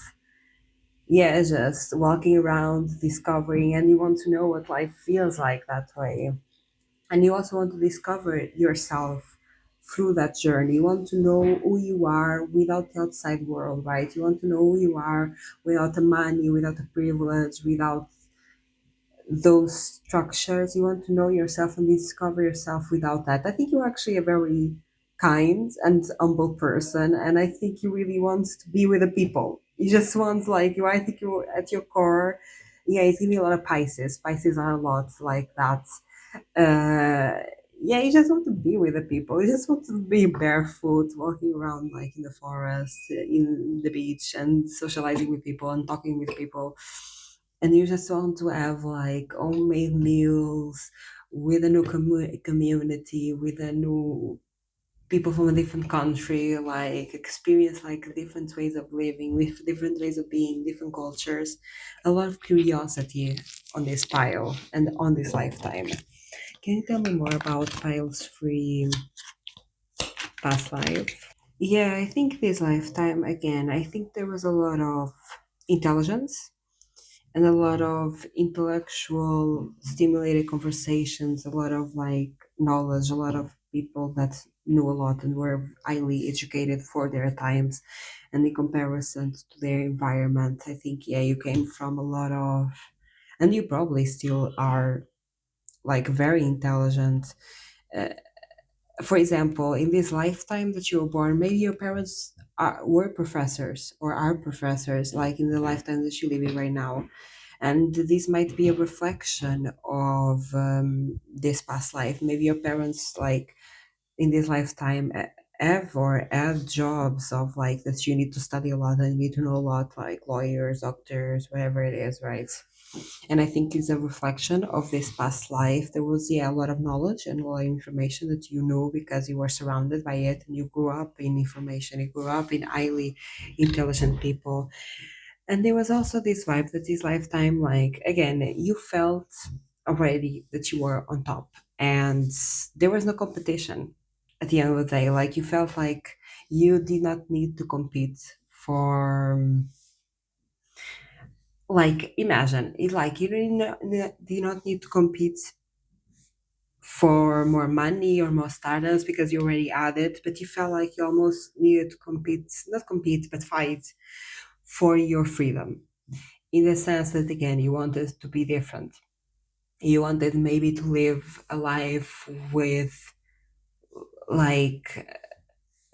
yeah, just walking around discovering, and you want to know what life feels like that way. And you also want to discover yourself through that journey. You want to know who you are without the outside world, right? You want to know who you are without the money, without the privilege, without those structures. You want to know yourself and discover yourself without that. I think you're actually a very kind and humble person, and I think you really want to be with the people. You just want, like, you, I think you at your core, yeah, it's giving a lot of Pisces. Pisces are a lot like that. Yeah, you just want to be with the people. You just want to be barefoot, walking around like in the forest, in the beach, and socializing with people and talking with people. And you just want to have like homemade meals with a new community, with a new people from a different country, like experience like different ways of living, with different ways of being, different cultures. A lot of curiosity on this pile and on this lifetime. Can you tell me more about Pile's free past life? Yeah, I think this lifetime, again, I think there was a lot of intelligence and a lot of intellectual stimulated conversations, a lot of like knowledge, a lot of people that knew a lot and were highly educated for their times. And in comparison to their environment, I think, yeah, you came from a lot of, and you probably still are like very intelligent. Uh, for example, in this lifetime that you were born, maybe your parents were professors or are professors, like in the lifetime that you live in right now. And this might be a reflection of this past life. Maybe your parents, like in this lifetime, have or have jobs of like that you need to study a lot and you need to know a lot, like lawyers, doctors, whatever it is, right? And I think it's a reflection of this past life. There was, yeah, a lot of knowledge and a lot of information that you know because you were surrounded by it and you grew up in information. You grew up in highly intelligent people. And there was also this vibe that this lifetime, like, again, you felt already that you were on top and there was no competition at the end of the day. Like, you felt like you did not need to compete for like imagine it, like you do not need to compete for more money or more status because you already had it, but you felt like you almost needed to compete, not compete but fight for your freedom, in the sense that again you wanted to be different. You wanted maybe to live a life with like,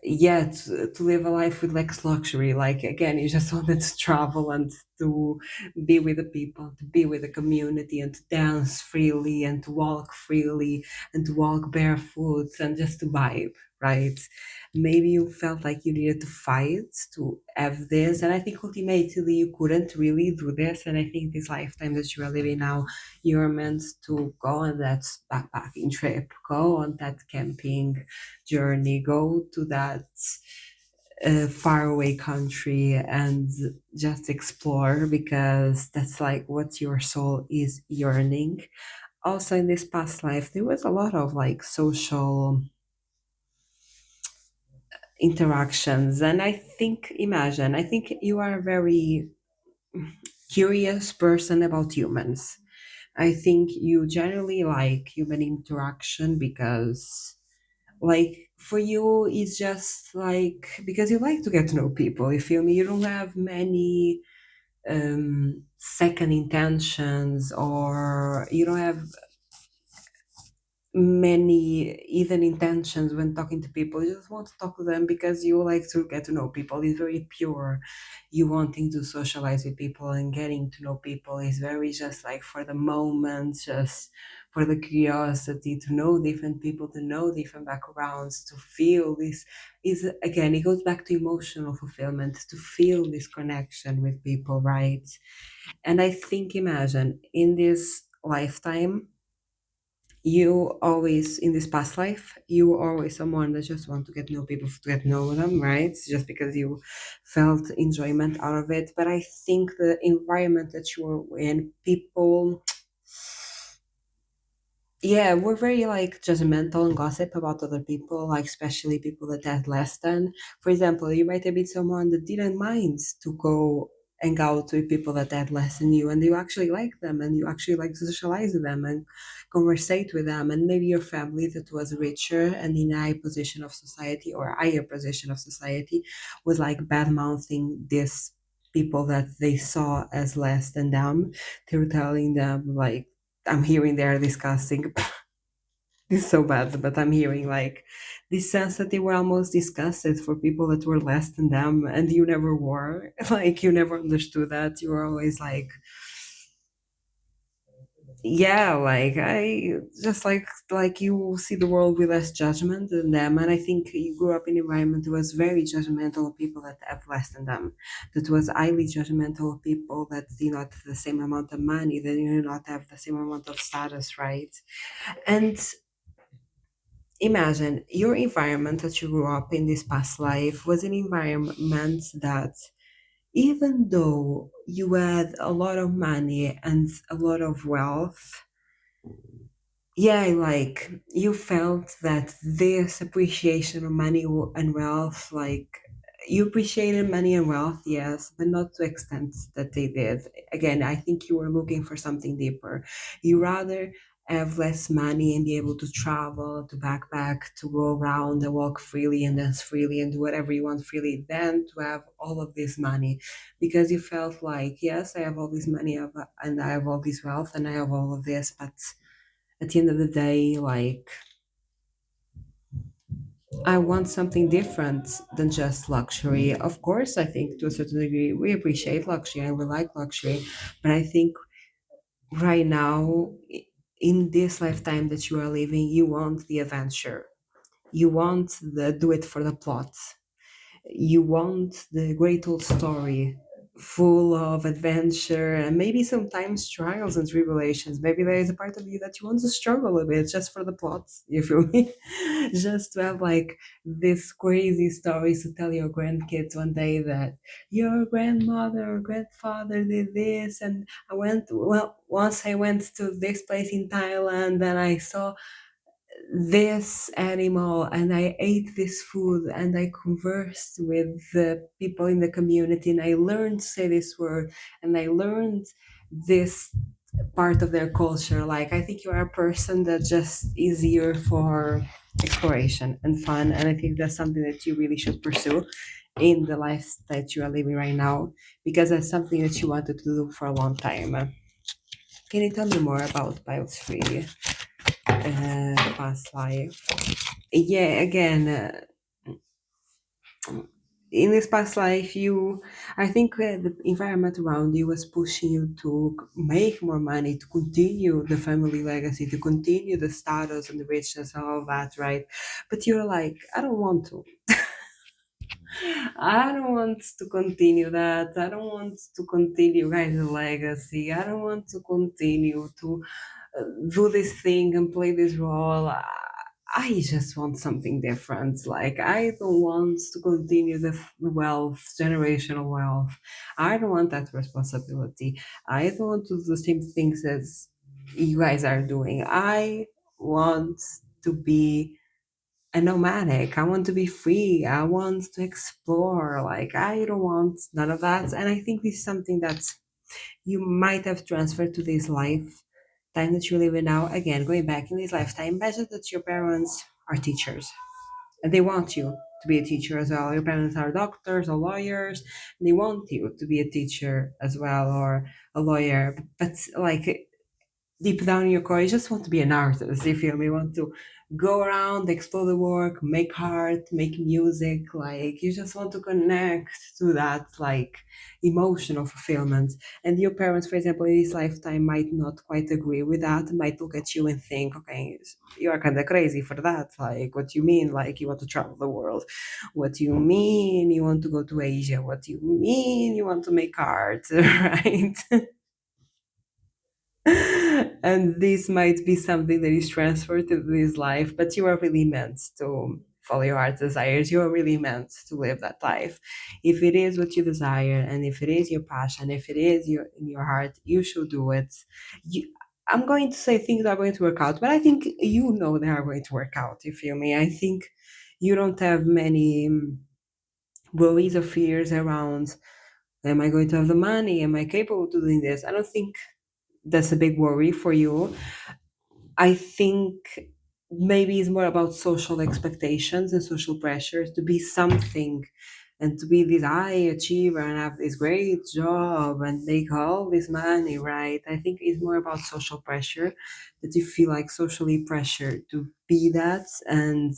yeah, to live a life with less luxury. Like again, you just wanted to travel and to be with the people, to be with the community, and to dance freely and to walk freely and to walk barefoot and just to vibe, right? Maybe you felt like you needed to fight to have this, and I think ultimately you couldn't really do this. And I think this lifetime that you are living now, you're meant to go on that backpacking trip, go on that camping journey, go to that faraway country and just explore, because that's like what your soul is yearning. Also, in this past life, there was a lot of like social interactions, and I think, imagine, I think you are a very curious person about humans. I think you generally like human interaction because like for you it's just like because you like to get to know people, you feel me? You don't have many second intentions, or you don't have many hidden intentions when talking to people. You just want to talk to them because you like to get to know people. It's very pure. You wanting to socialize with people and getting to know people is very just like for the moment, just for the curiosity to know different people, to know different backgrounds, to feel this is again, it goes back to emotional fulfillment, to feel this connection with people, right? And I think, imagine in this lifetime You always, in this past life, you were always someone that just want to get know people, to get know them, right? Just because you felt enjoyment out of it. But I think the environment that you were in, people, yeah, we're very like judgmental and gossip about other people, like especially people that had less than. For example, you might have been someone that didn't mind to go hang out with people that had less than you, and you actually like them, and you actually like to socialize with them and conversate with them. And maybe your family that was richer and in a high position of society or higher position of society was like bad mouthing this people that they saw as less than them. They were telling them like, I'm hearing they're discussing this is so bad, but I'm hearing like this sense that they were almost disgusted for people that were less than them, and you never were. Like you never understood that. You were always like, yeah, like I just like you see the world with less judgment than them, and I think you grew up in an environment that was very judgmental of people that have less than them, that was highly judgmental of people that do not have the same amount of money, that do not have the same amount of status, right? And imagine your environment that you grew up in this past life was an environment that, even though you had a lot of money and a lot of wealth, yeah, like you felt that this appreciation of money and wealth, like you appreciated money and wealth, yes, but not to the extent that they did. Again, I think you were looking for something deeper. You rather have less money and be able to travel, to backpack, to go around and walk freely and dance freely and do whatever you want freely, than to have all of this money, because you felt like, yes, I have all this money and I have all this wealth and I have all of this, but at the end of the day, like, I want something different than just luxury. Of course, I think to a certain degree we appreciate luxury and we like luxury, but I think right now, in this lifetime that you are living, you want the adventure. You want the do it for the plot. You want the great old story full of adventure and maybe sometimes trials and tribulations. Maybe there is a part of you that you want to struggle a bit just for the plot, you feel me? Just to have like this crazy stories to tell your grandkids one day that your grandmother or grandfather did this, and once I went to this place in Thailand and I saw this animal and I ate this food and I conversed with the people in the community and I learned to say this word and I learned this part of their culture. Like, I think you are a person that just is here for exploration and fun, and I think that's something that you really should pursue in the life that you are living right now, because that's something that you wanted to do for a long time. Can you tell me more about biosphere past life? Yeah, again, in this past life, you, I think the environment around you was pushing you to make more money, to continue the family legacy, to continue the status and the richness and all that, right? But you're like, I don't want to. I don't want to continue that. I don't want to continue guys' legacy. I don't want to continue to do this thing and play this role. I just want something different. Like, I don't want to continue the wealth, generational wealth. I don't want that responsibility. I don't want to do the same things as you guys are doing. I want to be a nomadic. I want to be free. I want to explore. Like, I don't want none of that. And I think this is something that you might have transferred to this life time that you live in now. Again, going back in this lifetime, imagine that your parents are teachers and they want you to be a teacher as well. Your parents are doctors or lawyers, and they want you to be a teacher as well or a lawyer. But like, deep down in your core, you just want to be an artist. You feel me? You want to go around, explore the work, make art, make music. Like, you just want to connect to that like emotional fulfillment. And your parents, for example, in this lifetime might not quite agree with that, might look at you and think, okay, you are kind of crazy for that. Like, what do you mean? Like, you want to travel the world? What do you mean you want to go to Asia? What do you mean you want to make art? Right? And this might be something that is transferred to this life, but you are really meant to follow your heart's desires. You are really meant to live that life. If it is what you desire, and if it is your passion, if it is in your heart, you should do it. You, I'm going to say things are going to work out, but I think you know they are going to work out. You feel me? I think you don't have many worries or fears around, am I going to have the money? Am I capable of doing this? I don't think that's a big worry for you. I think maybe it's more about social expectations and social pressures to be something and to be this high achiever and have this great job and make all this money, right? I think it's more about social pressure, that you feel like socially pressured to be that and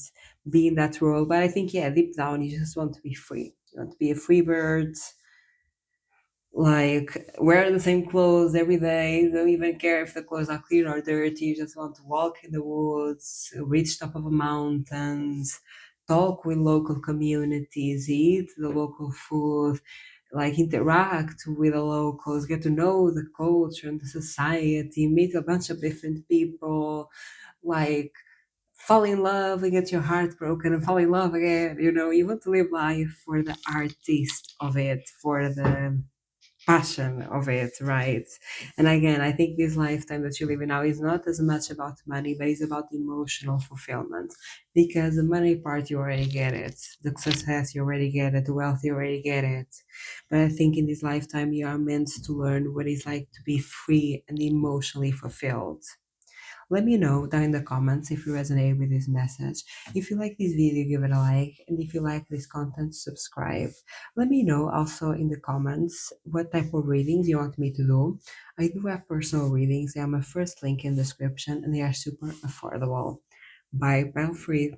be in that role. But I think, yeah, deep down, you just want to be free. You want to be a free bird, like wear the same clothes every day, don't even care if the clothes are clean or dirty. You just want to walk in the woods, reach top of the mountains, talk with local communities, eat the local food, like interact with the locals, get to know the culture and the society, meet a bunch of different people, like fall in love and get your heart broken and fall in love again. You want to live life for the artist of it, for the passion of it, right? And again, I think this lifetime that you live in now is not as much about money, but it's about emotional fulfillment. Because the money part, you already get it. The success, you already get it. The wealth, you already get it. But I think in this lifetime, you are meant to learn what it's like to be free and emotionally fulfilled. Let me know down in the comments if you resonate with this message. If you like this video, give it a like. And if you like this content, subscribe. Let me know also in the comments what type of readings you want me to do. I do have personal readings. They are my first link in the description and they are super affordable. Bye, feel free.